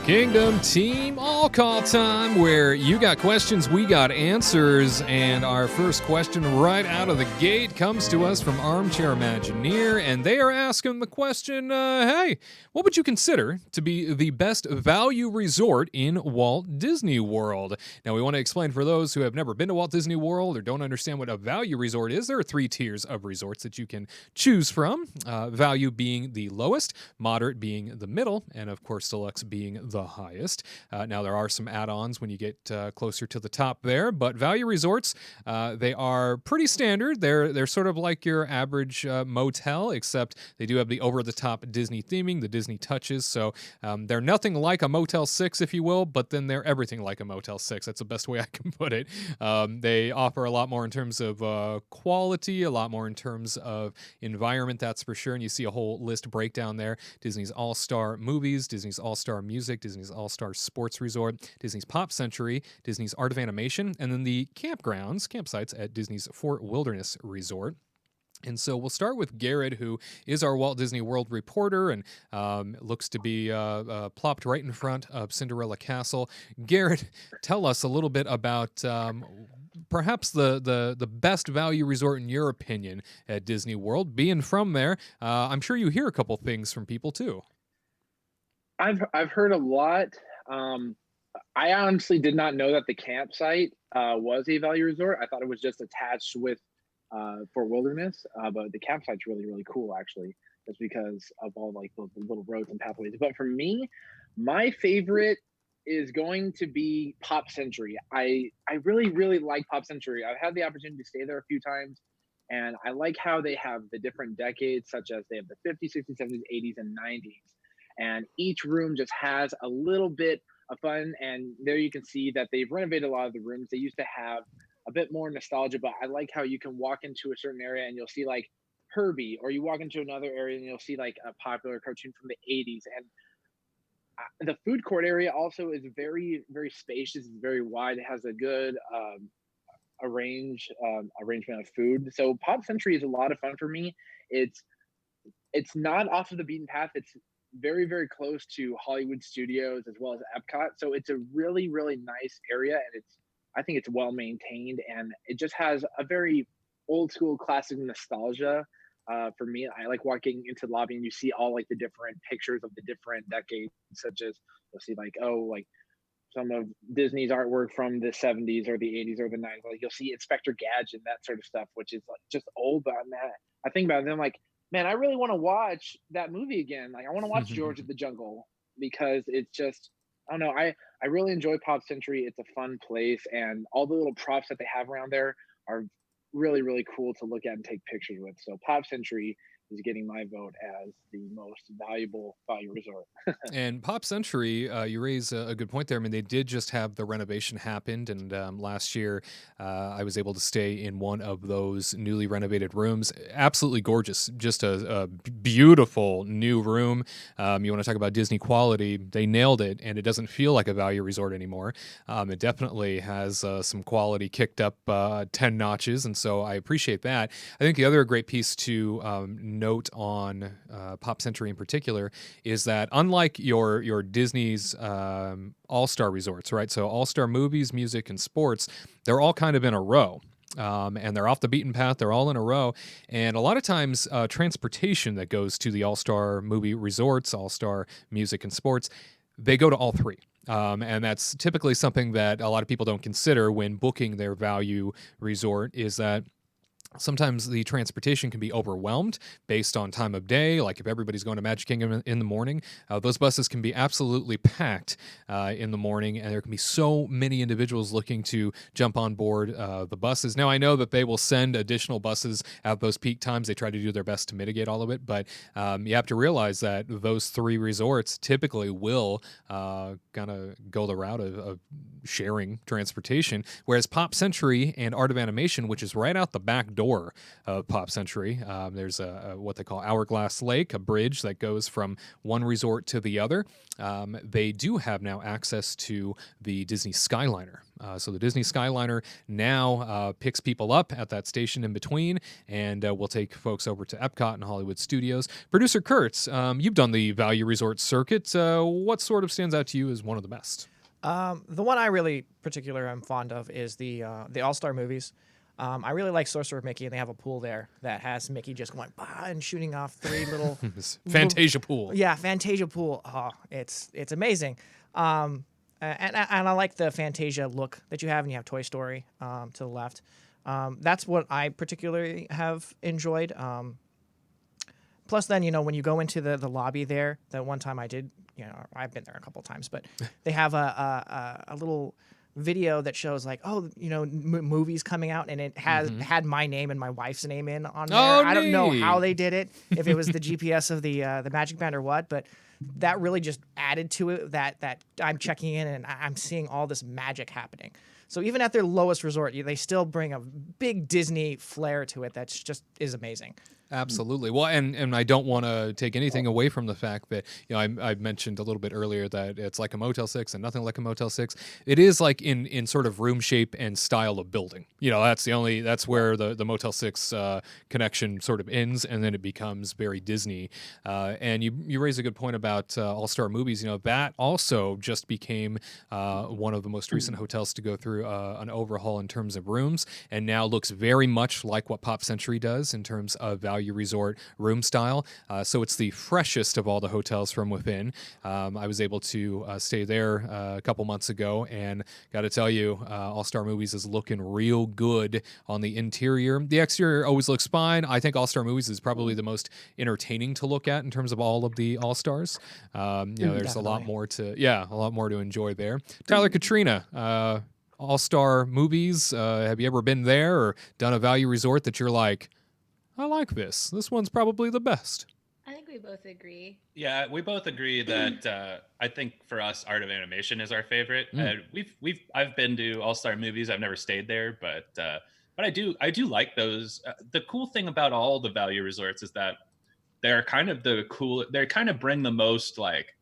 Kingdom Team All Call time, where you got questions, we got answers, and our first question right out of the gate comes to us from Armchair Imagineer, and they are asking the question, hey, what would you consider to be the best value resort in Walt Disney World? Now, we want to explain for those who have never been to Walt Disney World or don't understand what a value resort is. There are 3 tiers of resorts that you can choose from, value being the lowest, moderate being the middle, and of course, deluxe being the highest. Now, there are some add-ons when you get closer to the top there, but value resorts, they are pretty standard. They're sort of like your average motel, except they do have the over-the-top Disney theming, the Disney touches, so they're nothing like a Motel 6, if you will, but then they're everything like a Motel 6. That's the best way I can put it. They offer a lot more in terms of quality, a lot more in terms of environment, that's for sure, and you see a whole list breakdown there. Disney's All-Star Movies, Disney's All-Star Music, Disney's All-Star Sports Resort, Disney's Pop Century, Disney's Art of Animation, and then the campsites at Disney's Fort Wilderness Resort. And so we'll start with Gared, who is our Walt Disney World reporter and looks to be plopped right in front of Cinderella Castle. Gared, tell us a little bit about perhaps the best value resort in your opinion at Disney World. Being from there, I'm sure you hear a couple things from people too. I've heard a lot. I honestly did not know that the campsite was a value resort. I thought it was just attached with Fort Wilderness, but the campsite's really, really cool actually, just because of all like the little roads and pathways. But for me, my favorite is going to be Pop Century. I really, really like Pop Century. I've had the opportunity to stay there a few times, and I like how they have the different decades, such as they have the 50s, 60s, 70s, 80s, and 90s. And each room just has a little bit of fun. And there you can see that they've renovated a lot of the rooms. They used to have a bit more nostalgia, but I like how you can walk into a certain area and you'll see like Herbie, or you walk into another area and you'll see like a popular cartoon from the 80s. And the food court area also is very, very spacious. It's very wide. It has a good arrangement of food. So Pop Century is a lot of fun for me. It's not off of the beaten path. It's very, very close to Hollywood Studios as well as Epcot. So it's a really, really nice area, and I think it's well maintained, and it just has a very old school classic nostalgia. For me, I like walking into the lobby and you see all like the different pictures of the different decades, such as you'll see like some of Disney's artwork from the 70s or the 80s or the 90s. Like you'll see Inspector Gadget and that sort of stuff, which is like just old. But I think about it, and I'm like, man, I really want to watch that movie again. Like I want to watch George of the Jungle, because it's just, I don't know. I really enjoy Pop Century. It's a fun place, and all the little props that they have around there are really, really cool to look at and take pictures with. So Pop Century is getting my vote as the most valuable value resort. And Pop Century, you raise a good point there. I mean, they did just have the renovation happened, and last year I was able to stay in one of those newly renovated rooms. Absolutely gorgeous, just a beautiful new room. You want to talk about Disney quality? They nailed it, and it doesn't feel like a value resort anymore. It definitely has some quality kicked up 10 notches, and so I appreciate that. I think the other great piece to note on Pop Century in particular is that unlike your Disney's all-star resorts, right? So all-star movies, music, and sports, they're all kind of in a row. And they're off the beaten path. They're all in a row. And a lot of times, transportation that goes to the all-star movie resorts, all-star music and sports, they go to all three. And that's typically something that a lot of people don't consider when booking their value resort, is that sometimes the transportation can be overwhelmed based on time of day. Like if everybody's going to Magic Kingdom in the morning, those buses can be absolutely packed in the morning, and there can be so many individuals looking to jump on board the buses. Now, I know that they will send additional buses at those peak times. They try to do their best to mitigate all of it, but you have to realize that those three resorts typically will kind of go the route of sharing transportation, whereas Pop Century and Art of Animation, which is right out the back door of Pop Century, there's a what they call Hourglass Lake, a bridge that goes from one resort to the other. They do have now access to the Disney Skyliner. So the Disney Skyliner now picks people up at that station in between, and will take folks over to Epcot and Hollywood Studios. Producer Curt, you've done the value resort circuit. What sort of stands out to you as one of the best? The one I really am fond of is the All-Star movies. I really like Sorcerer Mickey, and they have a pool there that has Mickey just going bah, and shooting off three little Fantasia pool. Yeah, Fantasia pool. Oh, it's amazing. And I like the Fantasia look that you have, and you have Toy Story to the left. That's what I particularly have enjoyed. Plus, then when you go into the lobby there, that one time I did, I've been there a couple times, but they have a little video that shows like, movies coming out, and it has had my name and my wife's name on there. I don't know how they did it, if it was the GPS of the Magic Band or what, but that really just added to it that I'm checking in and I'm seeing all this magic happening. So even at their lowest resort, they still bring a big Disney flair to it that's just is amazing. Absolutely. Well, and I don't want to take anything away from the fact that, I mentioned a little bit earlier that it's like a Motel 6 and nothing like a Motel 6. It is like in sort of room shape and style of building. That's where the Motel 6 connection sort of ends, and then it becomes very Disney. And you raise a good point about All-Star Movies. That also just became one of the most recent hotels to go through an overhaul in terms of rooms, and now looks very much like what Pop Century does in terms of value resort room style. So it's the freshest of all the hotels from within. I was able to stay there a couple months ago, and got to tell you, All-Star Movies is looking real good on the interior. The exterior always looks fine. I think All-Star Movies is probably the most entertaining to look at in terms of all of the All-Stars. There's a lot more to enjoy there. Tyler, Katrina, All-Star Movies, have you ever been there or done a value resort that you're like, I like this. This one's probably the best? I think we both agree. Yeah, we both agree that I think for us, Art of Animation is our favorite. I've been to All-Star Movies. I've never stayed there, but I do like those. The cool thing about all the value resorts is that they're kind of they kind of bring the most like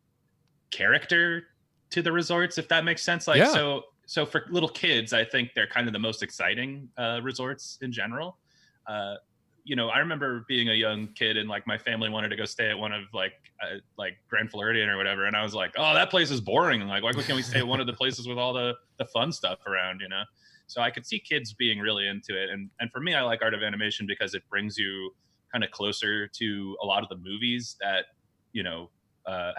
character to the resorts, if that makes sense. Like, yeah. So for little kids, I think they're kind of the most exciting resorts in general. I remember being a young kid and like my family wanted to go stay at one of like Grand Floridian or whatever, and I was like, oh, that place is boring. Like, why can't we stay at one of the places with all the fun stuff around? So I could see kids being really into it, and for me, I like Art of Animation because it brings you kind of closer to a lot of the movies that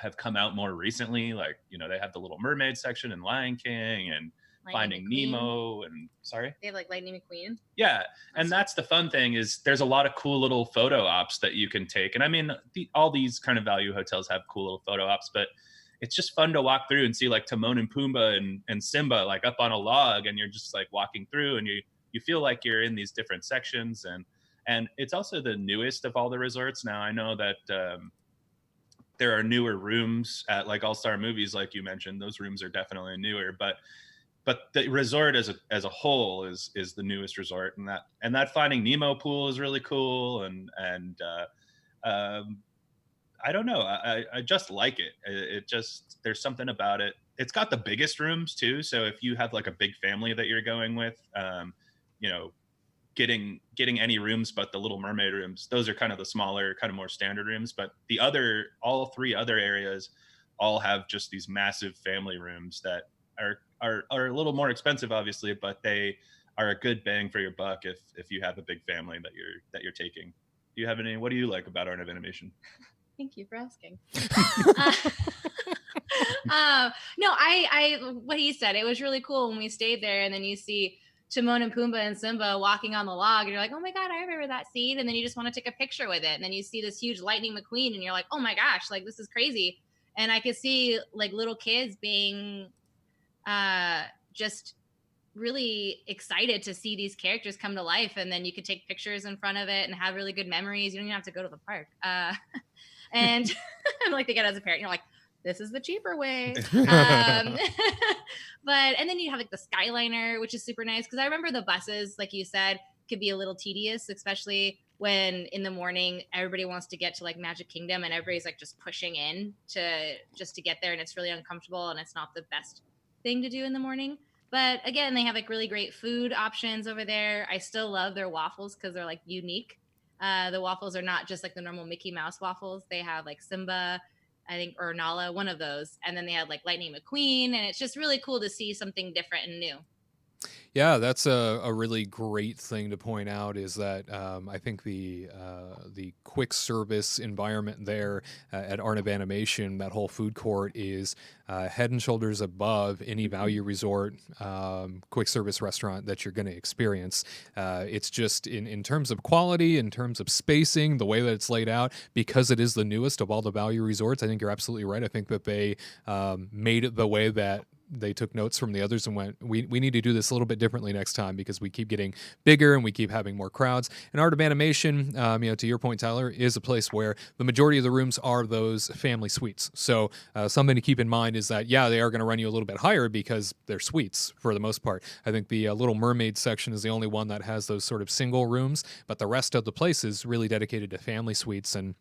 have come out more recently. Like, they have the Little Mermaid section and Lion King and Finding Nemo, and sorry, they have like Lightning McQueen. Yeah, and that's the fun thing is there's a lot of cool little photo ops that you can take, and I mean all these kind of value hotels have cool little photo ops, but it's just fun to walk through and see like Timon and Pumbaa and Simba like up on a log, and you're just like walking through, and you feel like you're in these different sections, and And it's also the newest of all the resorts. Now I know that there are newer rooms at like All-Star Movies, like you mentioned. Those rooms are definitely newer, but the resort as a whole is the newest resort, and that Finding Nemo pool is really cool, and I don't know, I just like it. It just, there's something about it. It's got the biggest rooms too, so if you have like a big family that you're going with, you know, getting any rooms but the Little Mermaid rooms, those are kind of the smaller, kind of more standard rooms. But all three other areas all have just these massive family rooms that are a little more expensive, obviously, but they are a good bang for your buck if you have a big family that you're taking. Do you have any? What do you like about Art of Animation? Thank you for asking. No, I what he said, it was really cool when we stayed there, and then you see Timon and Pumbaa and Simba walking on the log, and you're like, oh my God, I remember that scene. And then you just want to take a picture with it. And then you see this huge Lightning McQueen, and you're like, oh my gosh, like this is crazy. And I could see like little kids being just really excited to see these characters come to life. And then you could take pictures in front of it and have really good memories. You don't even have to go to the park. And I'm like, they get as a parent, you're like, this is the cheaper way. But, and then you have like the Skyliner, which is super nice. Cause I remember the buses, like you said, could be a little tedious, especially when in the morning, everybody wants to get to like Magic Kingdom and everybody's like just pushing in to get there. And it's really uncomfortable and it's not the best thing to do in the morning. But again, they have like really great food options over there. I still love their waffles because they're like unique. The waffles are not just like the normal Mickey Mouse waffles. They have like Simba, I think, or Nala, one of those. And then they had like Lightning McQueen. And it's just really cool to see something different and new. Yeah, that's a really great thing to point out is that I think the quick service environment there at Art of Animation, that whole food court is head and shoulders above any value resort quick service restaurant that you're going to experience. It's just in terms of quality, in terms of spacing, the way that it's laid out, because it is the newest of all the value resorts. I think you're absolutely right. I think that they made it the way that they took notes from the others and went, we need to do this a little bit differently next time because we keep getting bigger and we keep having more crowds. And Art of Animation, to your point, Tyler, is a place where the majority of the rooms are those family suites. So something to keep in mind is that, yeah, they are going to run you a little bit higher because they're suites for the most part. I think the Little Mermaid section is the only one that has those sort of single rooms, but the rest of the place is really dedicated to family suites. And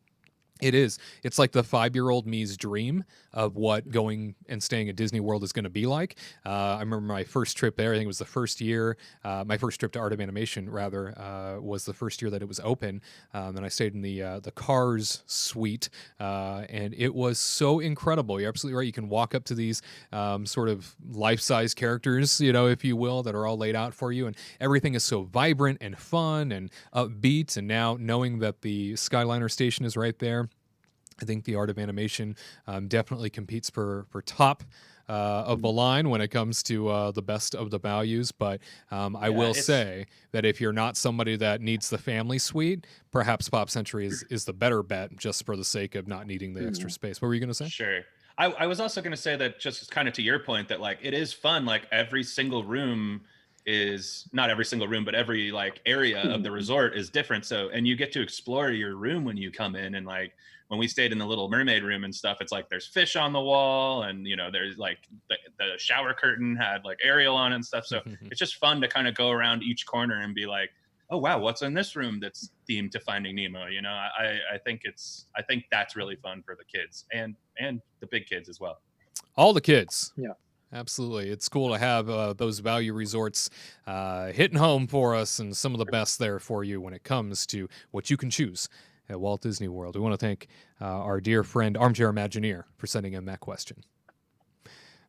it's like the 5-year-old me's dream of what going and staying at Disney World is going to be like. I remember my first trip there. I think it was the first year. My first trip to Art of Animation, rather, was the first year that it was open. And I stayed in the Cars suite. And it was so incredible. You're absolutely right. You can walk up to these sort of life-size characters, if you will, that are all laid out for you. And everything is so vibrant and fun and upbeat. And now knowing that the Skyliner station is right there, I think the Art of Animation definitely competes for top of the line when it comes to the best of the values. But I will say that if you're not somebody that needs the family suite, perhaps Pop Century is the better bet just for the sake of not needing the extra space. What were you going to say? Sure. I was also going to say that, just kind of to your point, that like it is fun. Like every single room is not every single room, but every like area of the resort is different. So, and you get to explore your room when you come in, and like when we stayed in the Little Mermaid room and stuff, it's like there's fish on the wall, and there's like the shower curtain had like Ariel on and stuff. So it's just fun to kind of go around each corner and be like, oh wow, what's in this room that's themed to Finding Nemo? I think that's really fun for the kids and the big kids as well. All the kids. Yeah. Absolutely. It's cool to have those value resorts hitting home for us, and some of the best there for you when it comes to what you can choose at Walt Disney World. We want to thank our dear friend Armchair Imagineer for sending in that question.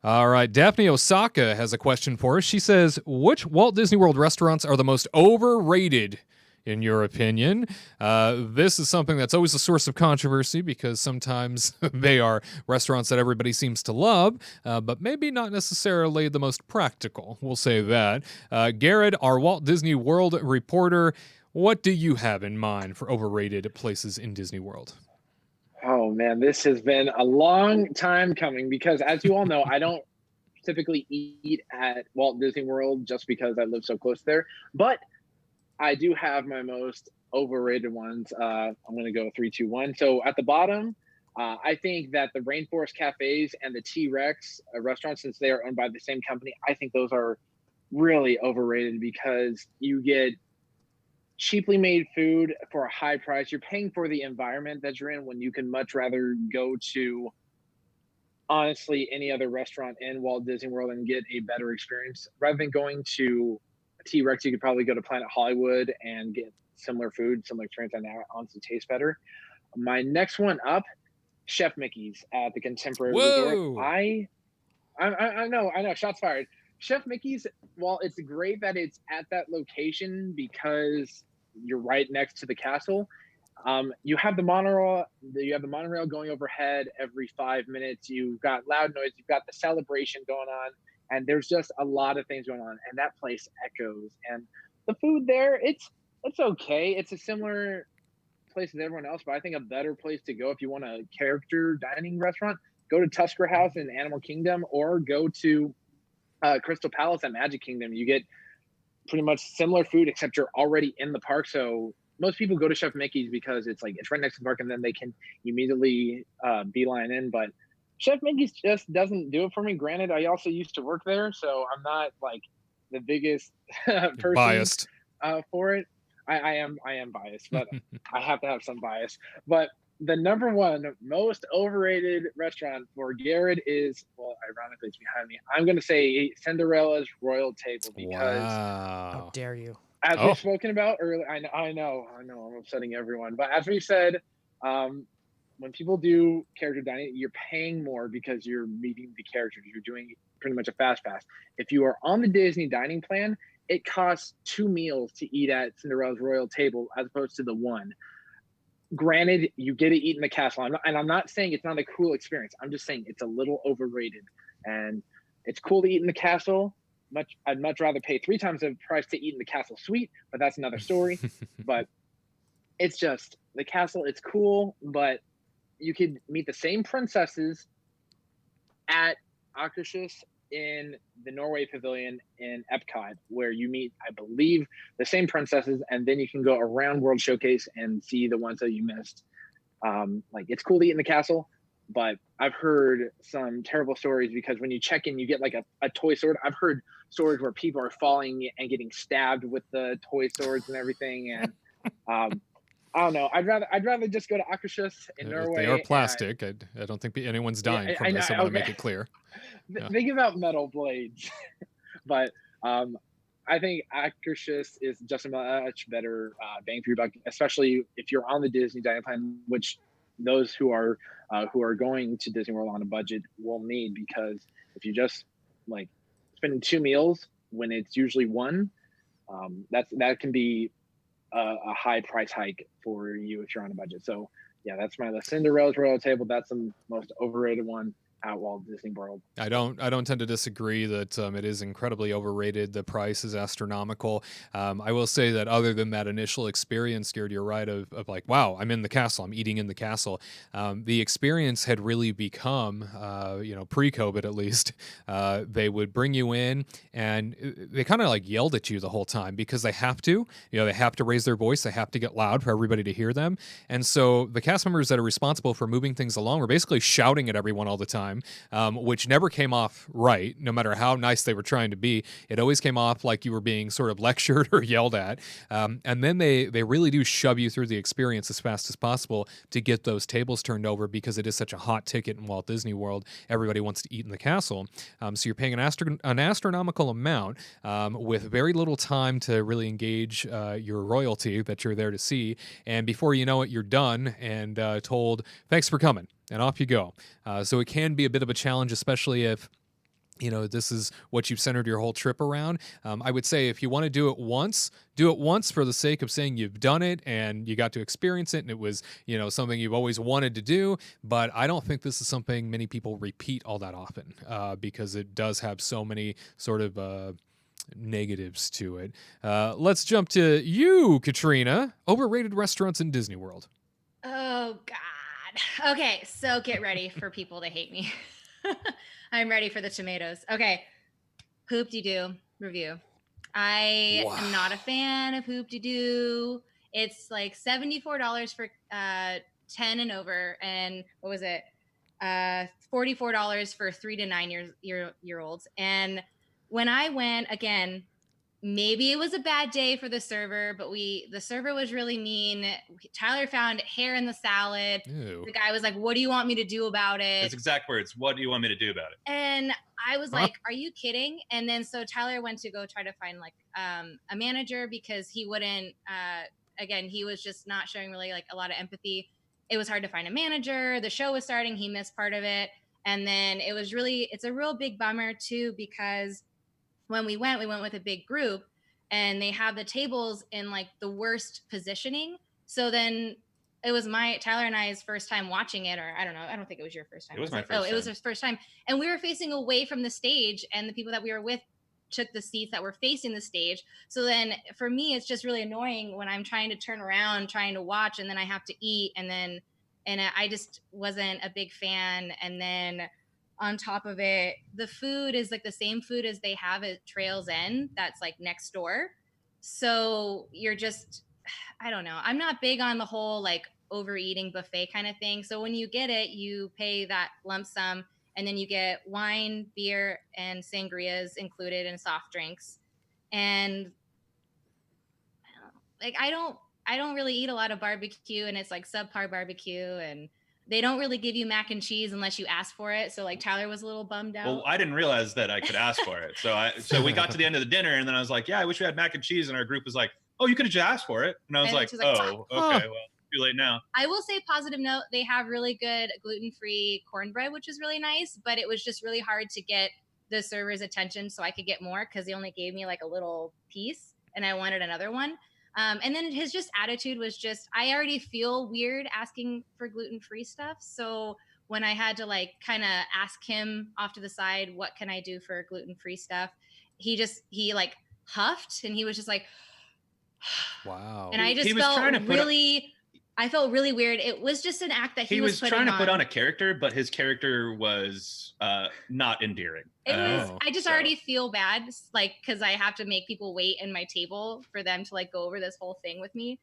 All right, Daphne Osaka has a question for us. She says, which Walt Disney World restaurants are the most overrated in your opinion? This is something that's always a source of controversy because sometimes they are restaurants that everybody seems to love, but maybe not necessarily the most practical. We'll say that. Gared, our Walt Disney World reporter, what do you have in mind for overrated places in Disney World? Oh man, this has been a long time coming because, as you all know, I don't typically eat at Walt Disney World just because I live so close there. But I do have my most overrated ones. I'm going to go 3, 2, 1. So at the bottom, I think that the Rainforest Cafes and the T-Rex restaurants, since they are owned by the same company, I think those are really overrated because you get cheaply made food for a high price. You're paying for the environment that you're in when you can much rather go to honestly any other restaurant in Walt Disney World and get a better experience. Rather than going to T-Rex, you could probably go to Planet Hollywood and get similar food, similar experience, and honestly taste better. My next one up, Chef Mickey's at the Contemporary Resort. I know, shots fired. Chef Mickey's, while it's great that it's at that location because you're right next to the castle, you have the monorail. You have the monorail going overhead every 5 minutes. You've got loud noise. You've got the celebration going on, and there's just a lot of things going on. And that place echoes. And the food there, it's okay. It's a similar place as everyone else, but I think a better place to go if you want a character dining restaurant, go to Tusker House in Animal Kingdom, or go to Crystal Palace at Magic Kingdom. You get pretty much similar food, except you're already in the park. So most people go to Chef Mickey's because it's right next to the park, and then they can immediately beeline in. But Chef Mickey's just doesn't do it for me. Granted, I also used to work there, so I'm not like the biggest person biased for it. I am biased, but I have to have some bias. But the number one most overrated restaurant for Gared is, well, ironically, it's behind me. I'm going to say Cinderella's Royal Table because How dare you? as we've spoken about earlier, I know, I'm upsetting everyone. But as we said, when people do character dining, you're paying more because you're meeting the characters. You're doing pretty much a fast pass. If you are on the Disney dining plan, it costs 2 meals to eat at Cinderella's Royal Table as opposed to the one. Granted, you get to eat in the castle. I'm not saying it's not a cool experience. I'm just saying it's a little overrated. And it's cool to eat in the castle. I'd much rather pay 3 times the price to eat in the castle suite, but that's another story. But it's just the castle. It's cool, but you could meet the same princesses at Akershus in the Norway Pavilion in Epcot, where you meet, I believe, the same princesses, and then you can go around World Showcase and see the ones that you missed. It's cool to eat in the castle, but I've heard some terrible stories because when you check in, you get like a toy sword. I've heard stories where people are falling and getting stabbed with the toy swords and everything. And I don't know. I'd rather just go to Akershus in Norway. They are plastic. I don't think anyone's dying from this. I want to make it clear. They give out metal blades, but I think Akershus is just a much better bang for your buck, especially if you're on the Disney dining plan, which those who are going to Disney World on a budget will need, because if you just like spending 2 meals when it's usually one, that can be a high price hike for you if you're on a budget. So yeah, that's my list. Cinderella's Royal Table. That's the most overrated one at Walt Disney World. I don't tend to disagree that it is incredibly overrated. The price is astronomical. I will say that other than that initial experience, Gared, you're right, of like, wow, I'm in the castle, I'm eating in the castle. The experience had really become, pre-COVID at least, they would bring you in and they kind of like yelled at you the whole time because they have to. They have to raise their voice, they have to get loud for everybody to hear them. And so the cast members that are responsible for moving things along were basically shouting at everyone all the time. Which never came off right, no matter how nice they were trying to be. It always came off like you were being sort of lectured or yelled at. And then they really do shove you through the experience as fast as possible to get those tables turned over because it is such a hot ticket in Walt Disney World. Everybody wants to eat in the castle. So you're paying an astronomical amount with very little time to really engage your royalty that you're there to see. And before you know it, you're done and told, thanks for coming. And off you go. So it can be a bit of a challenge, especially if this is what you've centered your whole trip around. I would say if you want to do it once for the sake of saying you've done it and you got to experience it and it was, something you've always wanted to do. But I don't think this is something many people repeat all that often because it does have so many sort of negatives to it. Let's jump to you, Katrina. Overrated restaurants in Disney World. Oh, God. Okay, so get ready for people to hate me. I'm ready for the tomatoes. Okay, Hoop-de-Doo review. I am not a fan of Hoop-de-Doo. It's like $74 for 10 and over, and what was it? $44 for 3 to 9 year olds. And when I went again, maybe it was a bad day for the server, but the server was really mean. Tyler found hair in the salad. Ew. The guy was like, "What do you want me to do about it?" His exact words. What do you want me to do about it? And I was like, "Are you kidding?" And then so Tyler went to go try to find like a manager, because he wouldn't. Again, he was just not showing really like a lot of empathy. It was hard to find a manager. The show was starting. He missed part of it. And then it's a real big bummer too, because when we went with a big group, and they have the tables in like the worst positioning. So then it was Tyler and I's first time watching it, or I don't know. I don't think it was your first time. It was my first time. Oh, it was his first time. And we were facing away from the stage, and the people that we were with took the seats that were facing the stage. So then for me, it's just really annoying when I'm trying to turn around, trying to watch, and then I have to eat. And I just wasn't a big fan. And then on top of it, the food is like the same food as they have at Trails End, that's like next door. So you're just, I don't know. I'm not big on the whole like overeating buffet kind of thing. So when you get it, you pay that lump sum, and then you get wine, beer, and sangrias included, and soft drinks. And like I don't really eat a lot of barbecue, and it's like subpar barbecue, and they don't really give you mac and cheese unless you ask for it. So like Tyler was a little bummed out. Well, I didn't realize that I could ask for it. So we got to the end of the dinner, and then I was like, yeah, I wish we had mac and cheese. And our group was like, oh, you could have just asked for it. And I was like, oh, okay, well, too late now. I will say, positive note, they have really good gluten-free cornbread, which is really nice, but it was just really hard to get the server's attention so I could get more, because they only gave me like a little piece, and I wanted another one. And then his just attitude was just, I already feel weird asking for gluten-free stuff. So when I had to like kind of ask him off to the side, what can I do for gluten-free stuff? He like huffed, and he was just like, wow. And I just I felt really weird. It was just an act that he was trying to put on a character, but his character was not endearing. I just already feel bad, like, because I have to make people wait in my table for them to like go over this whole thing with me.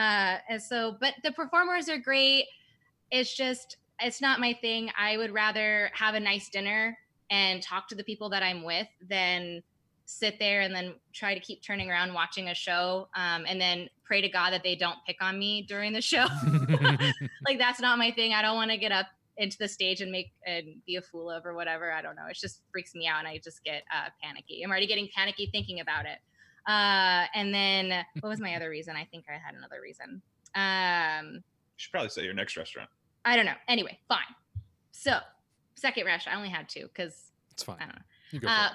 And so, but the performers are great. It's not my thing. I would rather have a nice dinner and talk to the people that I'm with than sit there and then try to keep turning around watching a show, and then pray to God that they don't pick on me during the show. Like, that's not my thing. I don't want to get up into the stage and be a fool of or whatever. I don't know. It just freaks me out, and I just get panicky. I'm already getting panicky thinking about it. And then what was my other reason? I think I had another reason. You should probably say your next restaurant. I don't know. Anyway, fine. So second restaurant, I only had two because it's fine. I don't know.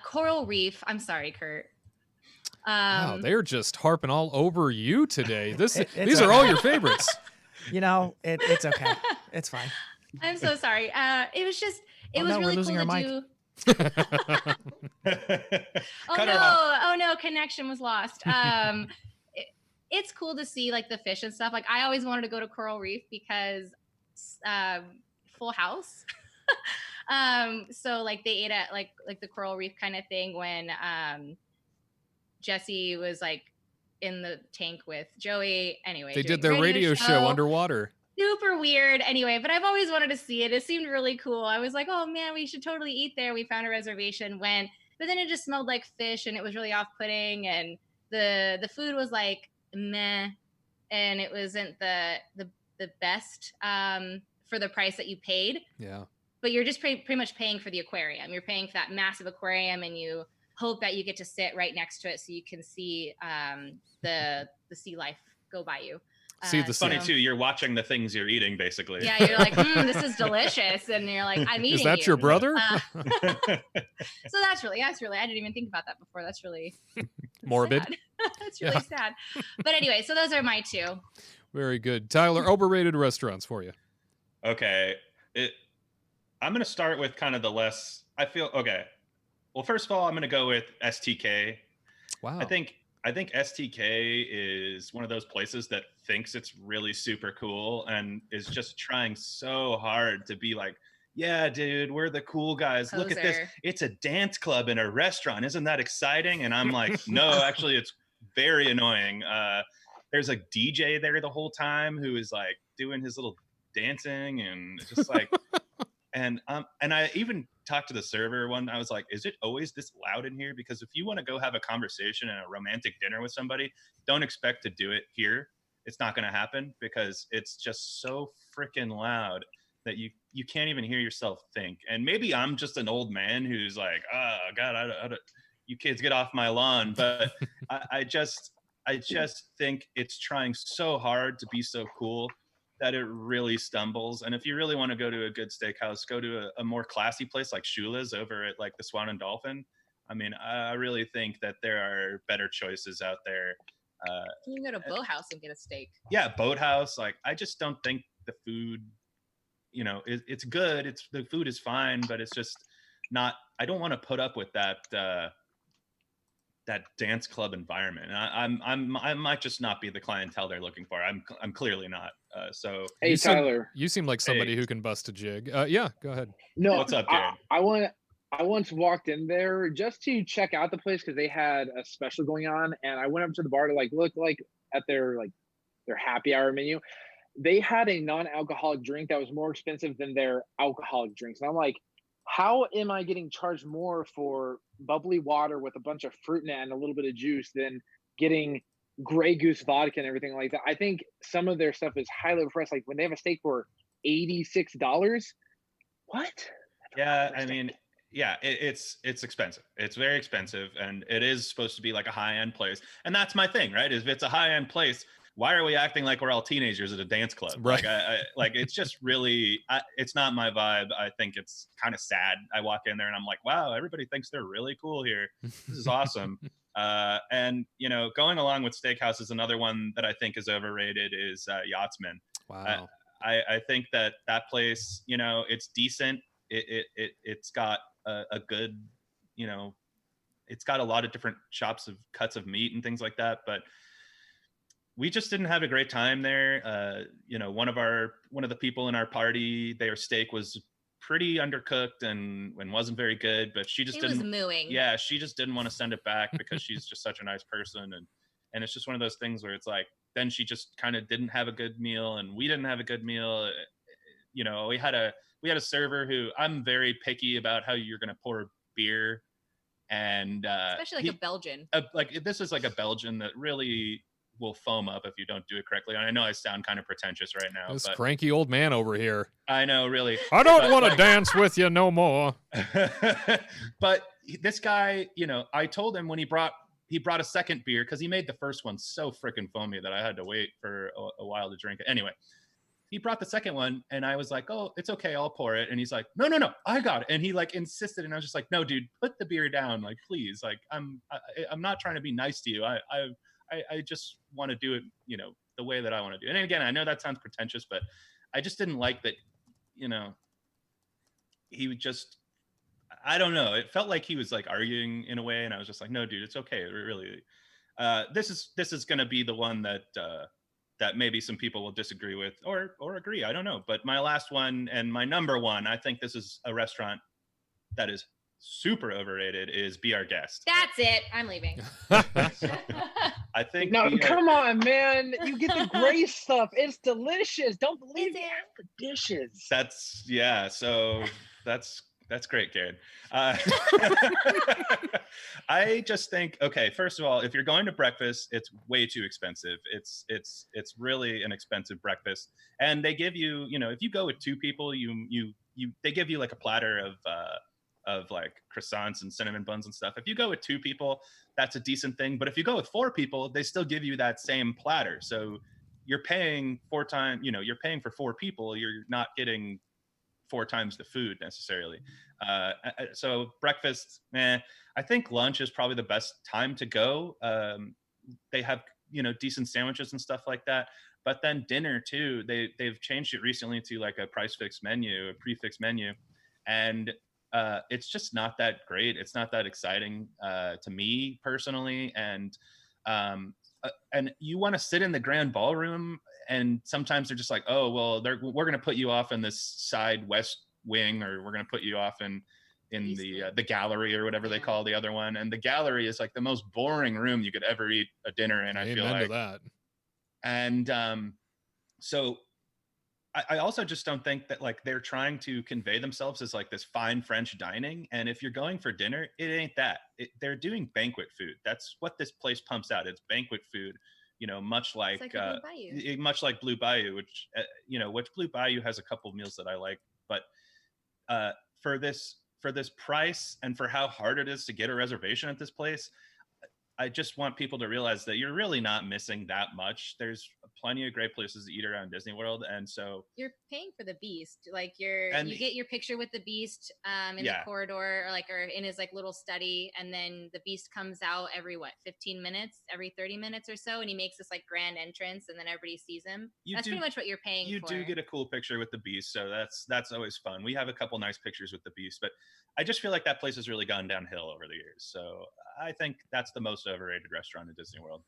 Coral Reef. I'm sorry, Curt. Wow, they're just harping all over you today. These are all your favorites. You know, it's okay. It's fine. I'm so sorry. It was just, it was really cool to do. Oh no, connection was lost. It's cool to see like the fish and stuff. Like, I always wanted to go to Coral Reef because Full House. So like they ate at like the Coral Reef kind of thing when Jesse was like in the tank with Joey. Anyway, they did their radio show underwater. Super weird. Anyway, but I've always wanted to see it. It seemed really cool. I was like, oh man, we should totally eat there. We found a reservation, but then it just smelled like fish, and it was really off-putting, and the food was like meh, and it wasn't the best for the price that you paid. Yeah. But you're just pretty much paying for the aquarium. You're paying for that massive aquarium, and you hope that you get to sit right next to it so you can see the sea life go by you. It's funny too. You're watching the things you're eating, basically. Yeah, you're like, this is delicious, and you're like, I'm eating. Is that your brother? So that's really. I didn't even think about that before. That's really morbid. Sad. That's really sad. But anyway, so those are my two. Very good, Tyler. Overrated restaurants for you. Okay, I'm going to start with kind of the less. Okay. Well, first of all, I'm going to go with STK. Wow. I think STK is one of those places that thinks it's really super cool and is just trying so hard to be like, yeah, dude, we're the cool guys. Look at this. It's a dance club in a restaurant. Isn't that exciting? And I'm like, no, actually, it's very annoying. there's a DJ there the whole time who is like doing his little dancing and just like, and I even talked to the server one. I was like, is it always this loud in here? Because if you want to go have a conversation and a romantic dinner with somebody, don't expect to do it here. It's not going to happen because it's just so freaking loud that you can't even hear yourself think. And maybe I'm just an old man who's like, oh God, I you kids get off my lawn. But I just think it's trying so hard to be so cool that it really stumbles. And if you really want to go to a good steakhouse, go to a more classy place like Shula's over at like the Swan and Dolphin. I mean, I really think that there are better choices out there. You can go to Boathouse and get a steak. Yeah, Boathouse. Like, I just don't think the food, it's good. The food is fine, but it's just not. I don't want to put up with that dance club environment. And I might just not be the clientele they're looking for. I'm clearly not. So hey, Tyler, you seem like somebody who can bust a jig. Yeah, go ahead. No, what's up, Gared? I once walked in there just to check out the place because they had a special going on, and I went up to the bar to like look like at their happy hour menu. They had a non-alcoholic drink that was more expensive than their alcoholic drinks, and I'm like, how am I getting charged more for bubbly water with a bunch of fruit in it and a little bit of juice than getting Grey Goose vodka and everything like that? I think some of their stuff is highly overpriced. Like when they have a steak for $86, what? Yeah, I mean, yeah, it's expensive. It's very expensive, and it is supposed to be like a high-end place. And that's my thing, right? Is if it's a high-end place, why are we acting like we're all teenagers at a dance club? Right. Like it's just really, it's not my vibe. I think it's kind of sad. I walk in there and I'm like, wow, everybody thinks they're really cool here. This is awesome. And going along with steakhouse is another one that I think is overrated is Yachtsman. Wow. I think that place, it's decent. It's got a good, it's got a lot of different cuts of meat and things like that, but we just didn't have a great time there. One of the people in our party, their steak was pretty undercooked and wasn't very good, but she just didn't. Was mooing. Yeah, she just didn't want to send it back because she's just such a nice person, and it's just one of those things where it's like, then she just kind of didn't have a good meal, and we didn't have a good meal. We had a server who, I'm very picky about how you're going to pour beer, and especially like a Belgian. This is like a Belgian that really will foam up if you don't do it correctly. And I know I sound kind of pretentious right now. This cranky old man over here. I know, really. I don't want to dance with you no more. But this guy, I told him when he brought a second beer, because he made the first one so freaking foamy that I had to wait for a while to drink it. Anyway, he brought the second one, and I was like, oh, it's okay, I'll pour it. And he's like, no, I got it. And he like insisted, and I was just like, no, dude, put the beer down, like, please. Like, I'm not trying to be nice to you. I just want to do it, the way that I want to do it. And again, I know that sounds pretentious, but I just didn't like that, he would just, I don't know. It felt like he was like arguing in a way. And I was just like, no, dude, it's okay. Really. This is going to be the one that maybe some people will disagree with or agree. I don't know. But my last one and my number one, I think this is a restaurant that is super overrated, is Be Our Guest. That's it. I'm leaving. I think. No, come on, man. You get the gray stuff. It's delicious. Don't believe me. The dishes. So that's great, Gared. I just think, okay, first of all, if you're going to breakfast, it's way too expensive. It's really an expensive breakfast. And they give you, if you go with two people, they give you like a platter of like croissants and cinnamon buns and stuff. If you go with two people, that's a decent thing. But if you go with four people, they still give you that same platter. So you're paying you're paying for four people. You're not getting four times the food necessarily. So breakfast, I think lunch is probably the best time to go. They have, decent sandwiches and stuff like that. But then dinner too, they've changed it recently to like a prefix menu. And it's just not that great. It's not that exciting to me personally. And you want to sit in the grand ballroom, and sometimes they're just like, oh, well, we're going to put you off in this side west wing, or we're going to put you off in the gallery or whatever they call the other one. And the gallery is like the most boring room you could ever eat a dinner in. I feel like that. And so I also just don't think that like they're trying to convey themselves as like this fine French dining. And if you're going for dinner, it ain't that. They're doing banquet food. That's what this place pumps out. It's banquet food, much like, much like Blue Bayou, which Blue Bayou has a couple meals that I like. But for this price and for how hard it is to get a reservation at this place, I just want people to realize that you're really not missing that much. There's plenty of great places to eat around Disney World, and so you're paying for the beast. Like you get your picture with the beast in the corridor, or in his like little study, and then the beast comes out every 15 minutes, every 30 minutes or so, and he makes this like grand entrance, and then everybody sees him. That's pretty much what you're paying for. You do get a cool picture with the beast, so that's always fun. We have a couple nice pictures with the beast, but I just feel like that place has really gone downhill over the years. So I think that's the most overrated restaurant in Disney World.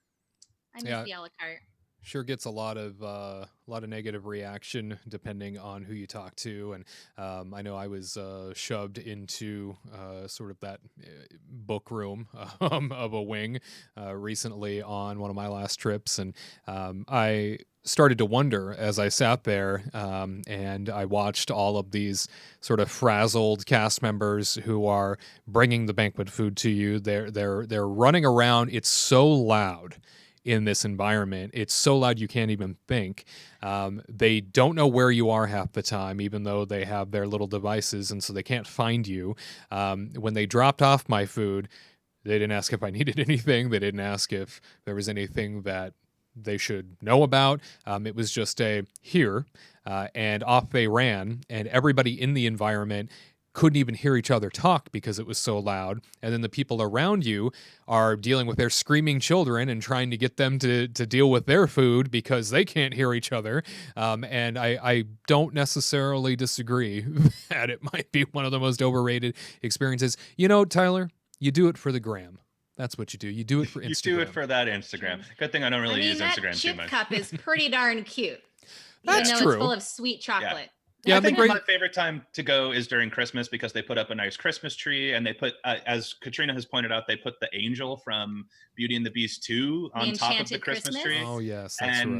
I miss the a la carte. Sure gets a lot of negative reaction depending on who you talk to, and I know I was shoved into sort of that book room of a wing recently on one of my last trips, and I started to wonder as I sat there and I watched all of these sort of frazzled cast members who are bringing the banquet food to you. They're running around. It's so loud in this environment. It's so loud you can't even think. They don't know where you are half the time, even though they have their little devices, and so they can't find you. When they dropped off my food, they didn't ask if I needed anything. They didn't ask if there was anything that they should know about. It was just a here, and off they ran, and everybody in the environment couldn't even hear each other talk because it was so loud. And then the people around you are dealing with their screaming children and trying to get them to deal with their food because they can't hear each other. And I don't necessarily disagree that it might be one of the most overrated experiences. Tyler, you do it for the gram. That's what you do. You do it for Instagram. You do it for that Instagram. Good thing I don't really use Instagram too much. That chip cup is pretty darn cute. That's true. It's full of sweet chocolate. Yeah, I think my favorite time to go is during Christmas because they put up a nice Christmas tree, and they put, as Katrina has pointed out, they put the angel from Beauty and the Beast 2 on top of the Christmas tree. Oh yes, that's right.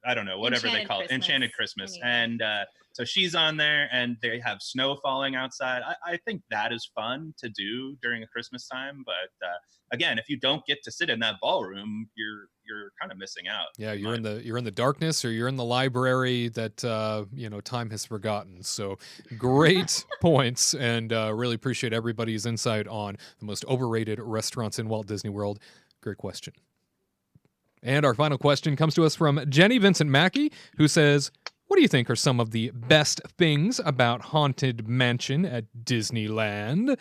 I don't know, whatever they call it, Enchanted Christmas. Anyway. And so she's on there, and they have snow falling outside. I think that is fun to do during a Christmas time, but again, if you don't get to sit in that ballroom, you're kind of missing out. Yeah, you're in the darkness, or you're in the library that time has forgotten. So great points, and really appreciate everybody's insight on the most overrated restaurants in Walt Disney World. Great question. And our final question comes to us from Jenny Vincent Mackey, who says, what do you think are some of the best things about Haunted Mansion at Disneyland?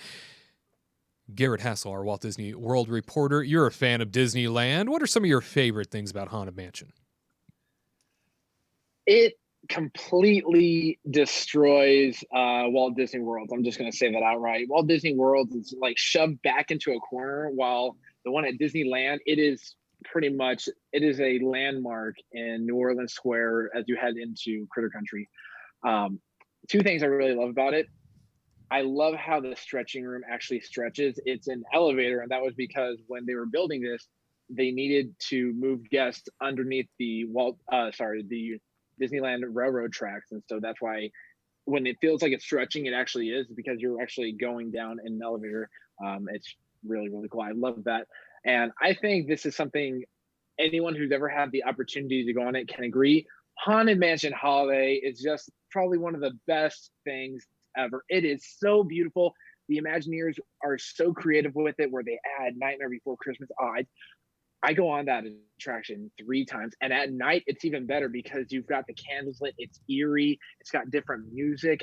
Gared Hassel, our Walt Disney World reporter, you're a fan of Disneyland. What are some of your favorite things about Haunted Mansion? It completely destroys Walt Disney World. I'm just going to say that outright. Walt Disney World is like shoved back into a corner, while the one at Disneyland, it is a landmark in New Orleans Square as you head into Critter Country. Two things I really love about it. I love how the stretching room actually stretches. It's an elevator, and that was because when they were building this, they needed to move guests underneath the Disneyland railroad tracks. And so that's why when it feels like it's stretching, it actually is, because you're actually going down in an elevator. It's really, really cool. I love that. And I think this is something anyone who's ever had the opportunity to go on it can agree. Haunted Mansion Holiday is just probably one of the best things ever. It is so beautiful. The Imagineers are so creative with it, where they add Nightmare Before Christmas. I go on that attraction 3 times, and at night it's even better because you've got the candles lit. It's eerie. It's got different music.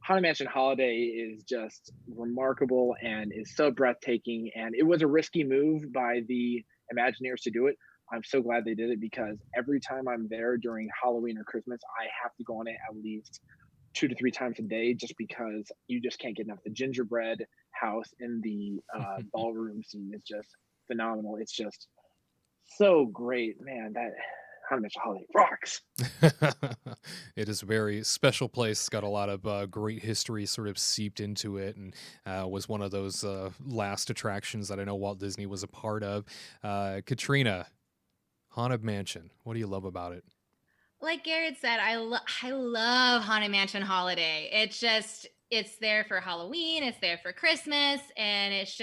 Haunted Mansion Holiday is just remarkable and is so breathtaking. And it was a risky move by the Imagineers to do it. I'm so glad they did it, because every time I'm there during Halloween or Christmas, I have to go on it at least 2 to 3 times a day, just because you just can't get enough. The gingerbread house in the ballroom scene is just phenomenal. It's just so great, man. That Haunted Mansion Holiday rocks. It is a very special place. It's got a lot of great history sort of seeped into it, and was one of those last attractions that I know Walt Disney was a part of. Katrina, Haunted Mansion. What do you love about it? Like Gared said, I love Haunted Mansion Holiday. It's there for Halloween, it's there for Christmas, and it's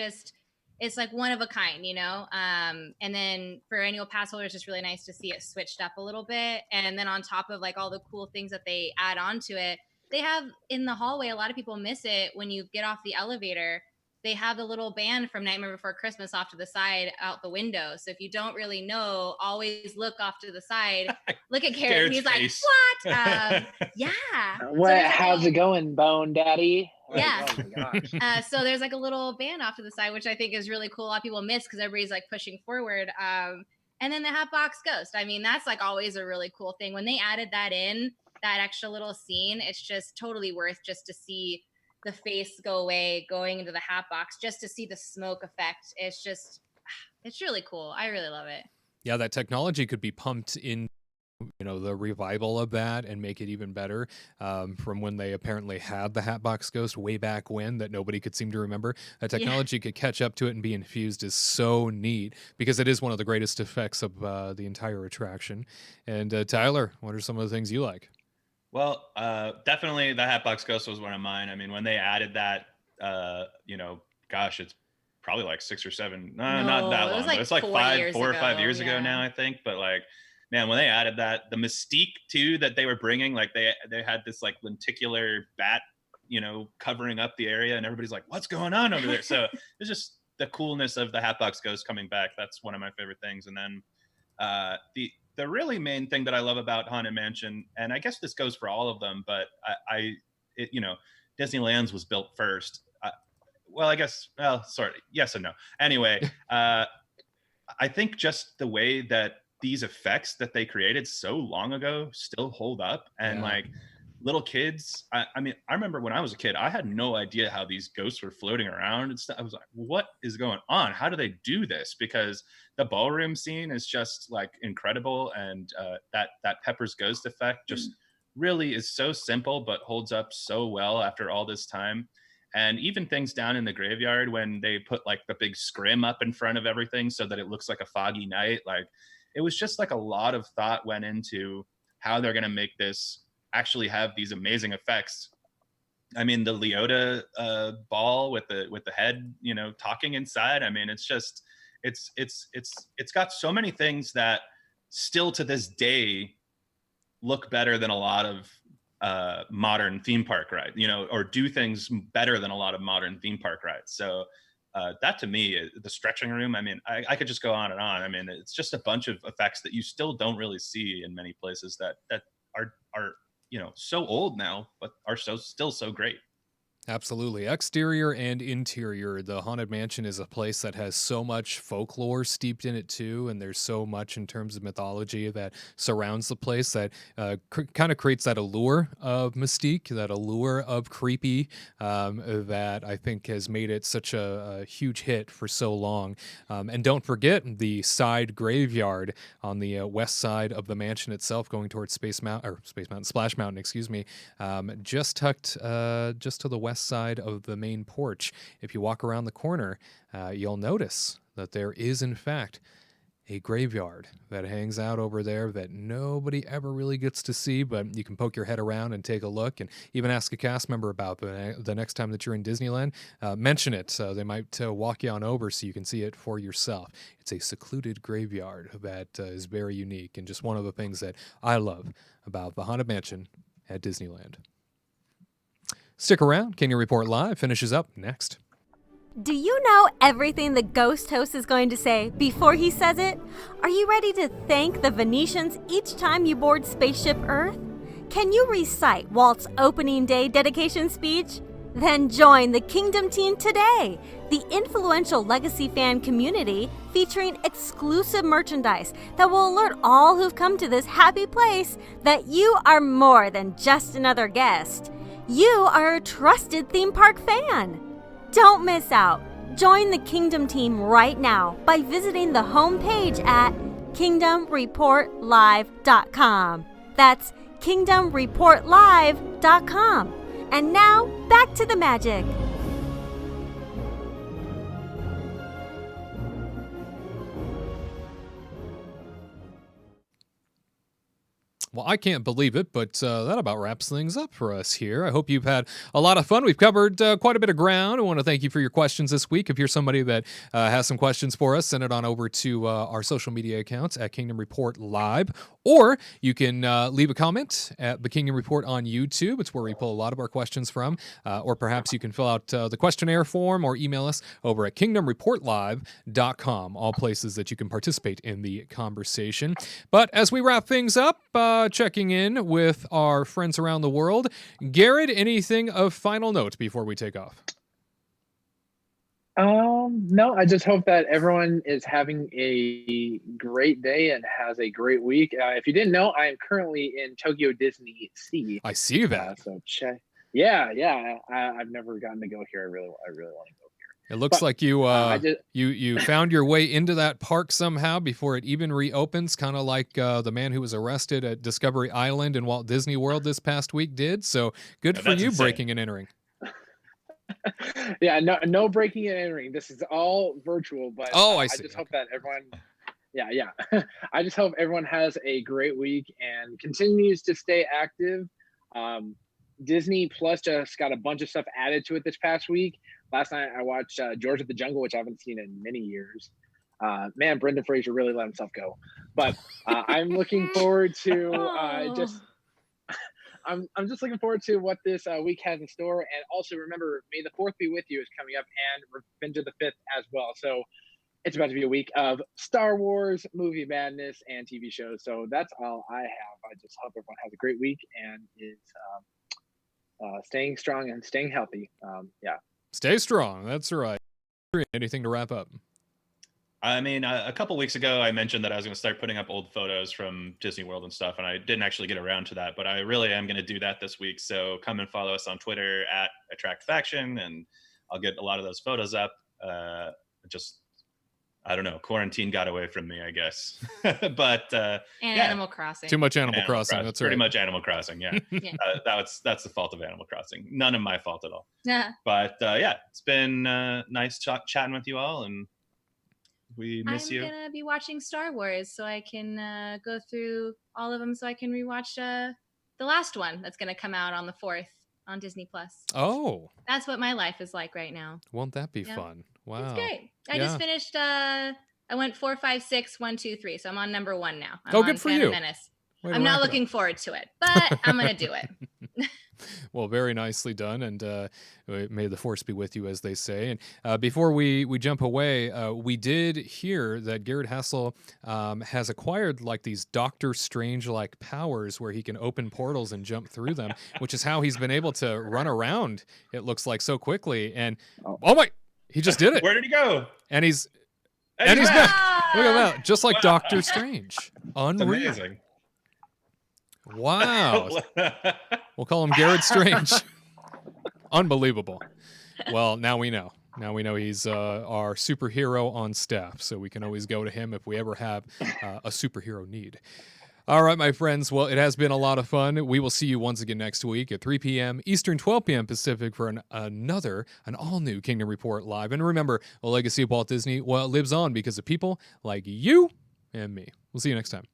like one of a kind, and then for annual pass holders, it's really nice to see it switched up a little bit. And then on top of like all the cool things that they add on to it, they have in the hallway, a lot of people miss it when you get off the elevator. They have the little band from Nightmare Before Christmas off to the side out the window. So if you don't really know, always look off to the side. Look at Carrot. He's face. like, what? Yeah. How's it going, Bone Daddy? Yeah. Oh my gosh. So there's like a little band off to the side, which I think is really cool. A lot of people miss because everybody's like pushing forward. And then the Hatbox Ghost. I mean, that's like always a really cool thing. When they added that in, that extra little scene, it's just totally worth just to see the face go away, going into the hat box, just to see the smoke effect. It's really cool. I really love it. Yeah, that technology could be pumped in, the revival of that and make it even better, from when they apparently had the Hatbox Ghost way back when that nobody could seem to remember. That technology could catch up to it and be infused is so neat because it is one of the greatest effects of the entire attraction. And Tyler, what are some of the things you like? Well, definitely the Hatbox Ghost was one of mine. I mean, when they added that, gosh, it's probably like 6 or 7. Not that long. But it's like 4 or 5 years ago now, I think. But like, man, when they added that, the mystique too that they were bringing, like they had this like lenticular bat, covering up the area, and everybody's like, "What's going on over there?" So it's just the coolness of the Hatbox Ghost coming back. That's one of my favorite things. And then the really main thing that I love about Haunted Mansion, and I guess this goes for all of them, but Disneyland's was built first. Yes and no. Anyway, I think just the way that these effects that they created so long ago still hold up, and like little kids. I mean, I remember when I was a kid, I had no idea how these ghosts were floating around and stuff. I was like, what is going on? How do they do this? Because the ballroom scene is just like incredible. And that Pepper's ghost effect just really is so simple, but holds up so well after all this time. And even things down in the graveyard when they put like the big scrim up in front of everything so that it looks like a foggy night. Like it was just like a lot of thought went into how they're going to make this actually have these amazing effects. I mean, the Leota ball with the head, talking inside. I mean, it's just, it's got so many things that still to this day look better than a lot of modern theme park rides, or do things better than a lot of modern theme park rides. So that to me, the stretching room, I mean, I could just go on and on. I mean, it's just a bunch of effects that you still don't really see in many places that are so old now, but are still so great. Absolutely. Exterior and interior. The Haunted Mansion is a place that has so much folklore steeped in it too, and there's so much in terms of mythology that surrounds the place that kind of creates that allure of mystique, that allure of creepy, that I think has made it such a huge hit for so long. And don't forget the side graveyard on the west side of the mansion itself, going towards Splash Mountain, excuse me, just tucked just to the west side of the main porch. If you walk around the corner, you'll notice that there is in fact a graveyard that hangs out over there that nobody ever really gets to see, but you can poke your head around and take a look and even ask a cast member about the next time that you're in Disneyland. Mention it, so they might walk you on over so you can see it for yourself. It's a secluded graveyard that is very unique and just one of the things that I love about the Haunted Mansion at Disneyland. Stick around. Can You Report Live finishes up next. Do you know everything the ghost host is going to say before he says it? Are you ready to thank the Venetians each time you board Spaceship Earth? Can you recite Walt's opening day dedication speech? Then join the Kingdom team today, the influential legacy fan community featuring exclusive merchandise that will alert all who've come to this happy place that you are more than just another guest. You are a trusted theme park fan. Don't miss out. Join the Kingdom team right now by visiting the homepage at kingdomreportlive.com. That's kingdomreportlive.com. And now, back to the magic. Well, I can't believe it, but that about wraps things up for us here. I hope you've had a lot of fun. We've covered quite a bit of ground. I want to thank you for your questions this week. If you're somebody that has some questions for us, send it on over to our social media accounts at Kingdom Report Live, or you can leave a comment at the Kingdom Report on YouTube. It's where we pull a lot of our questions from, or perhaps you can fill out the questionnaire form or email us over at kingdomreportlive.com, all places that you can participate in the conversation. But as we wrap things up, checking in with our friends around the world, Gared, anything of final note before we take off? No, I just hope that everyone is having a great day and has a great week. If you didn't know, I am currently in Tokyo Disney Sea. I see that. So check. Yeah. I've never gotten to go here. I really want to go here. It looks like you you found your way into that park somehow before it even reopens, kind of like the man who was arrested at Discovery Island in Walt Disney World this past week did. So good for you, insane. breaking and entering. Yeah, no breaking and entering. This is all virtual, but I see. I just hope that everyone, yeah. I just hope everyone has a great week and continues to stay active. Disney Plus just got a bunch of stuff added to it this past week. Last night I watched George of the Jungle, which I haven't seen in many years. Man, Brendan Fraser really let himself go. But I'm looking forward to I'm just looking forward to what this week has in store. And also remember, May the 4th be with you is coming up, and Revenge of the 5th as well. So it's about to be a week of Star Wars, movie madness, and TV shows. So that's all I have. I just hope everyone has a great week and is staying strong and staying healthy. Stay strong. That's right. Anything to wrap up? I mean, a couple weeks ago, I mentioned that I was going to start putting up old photos from Disney World and stuff, and I didn't actually get around to that, but I really am going to do that this week. So come and follow us on Twitter at AttractFaction, and I'll get a lot of those photos up. I don't know, quarantine got away from me, I guess. But Animal Crossing. Too much Animal Crossing. That's right. Pretty much Animal Crossing. Yeah, that's the fault of Animal Crossing. None of my fault at all. Yeah. But it's been nice chatting with you all, and we miss you. I'm gonna be watching Star Wars, so I can go through all of them, so I can rewatch the last one that's gonna come out on the 4th on Disney Plus. Oh, that's what my life is like right now. Won't that be fun? Wow, it's great. I just finished. I went 4, 5, 6, 1, 2, 3. So I'm on number 1 now. I'm good for you. Menace. I'm not looking forward to it, but I'm gonna do it. Well, very nicely done, and may the force be with you, as they say. And before we jump away, we did hear that Gared Hassel has acquired like these Doctor Strange-like powers where he can open portals and jump through them, which is how he's been able to run around, it looks like, so quickly. And oh my, he just did it. Where did he go? And he's back. Look at that, just like Doctor Strange. Unreal. It's amazing. Wow. We'll call him Gared Strange. Unbelievable. Well, now we know. Now we know he's our superhero on staff, so we can always go to him if we ever have a superhero need. All right, my friends. Well, it has been a lot of fun. We will see you once again next week at 3 p.m. Eastern, 12 p.m. Pacific for an all-new Kingdom Report Live. And remember, the legacy of Walt Disney, well, it lives on because of people like you and me. We'll see you next time.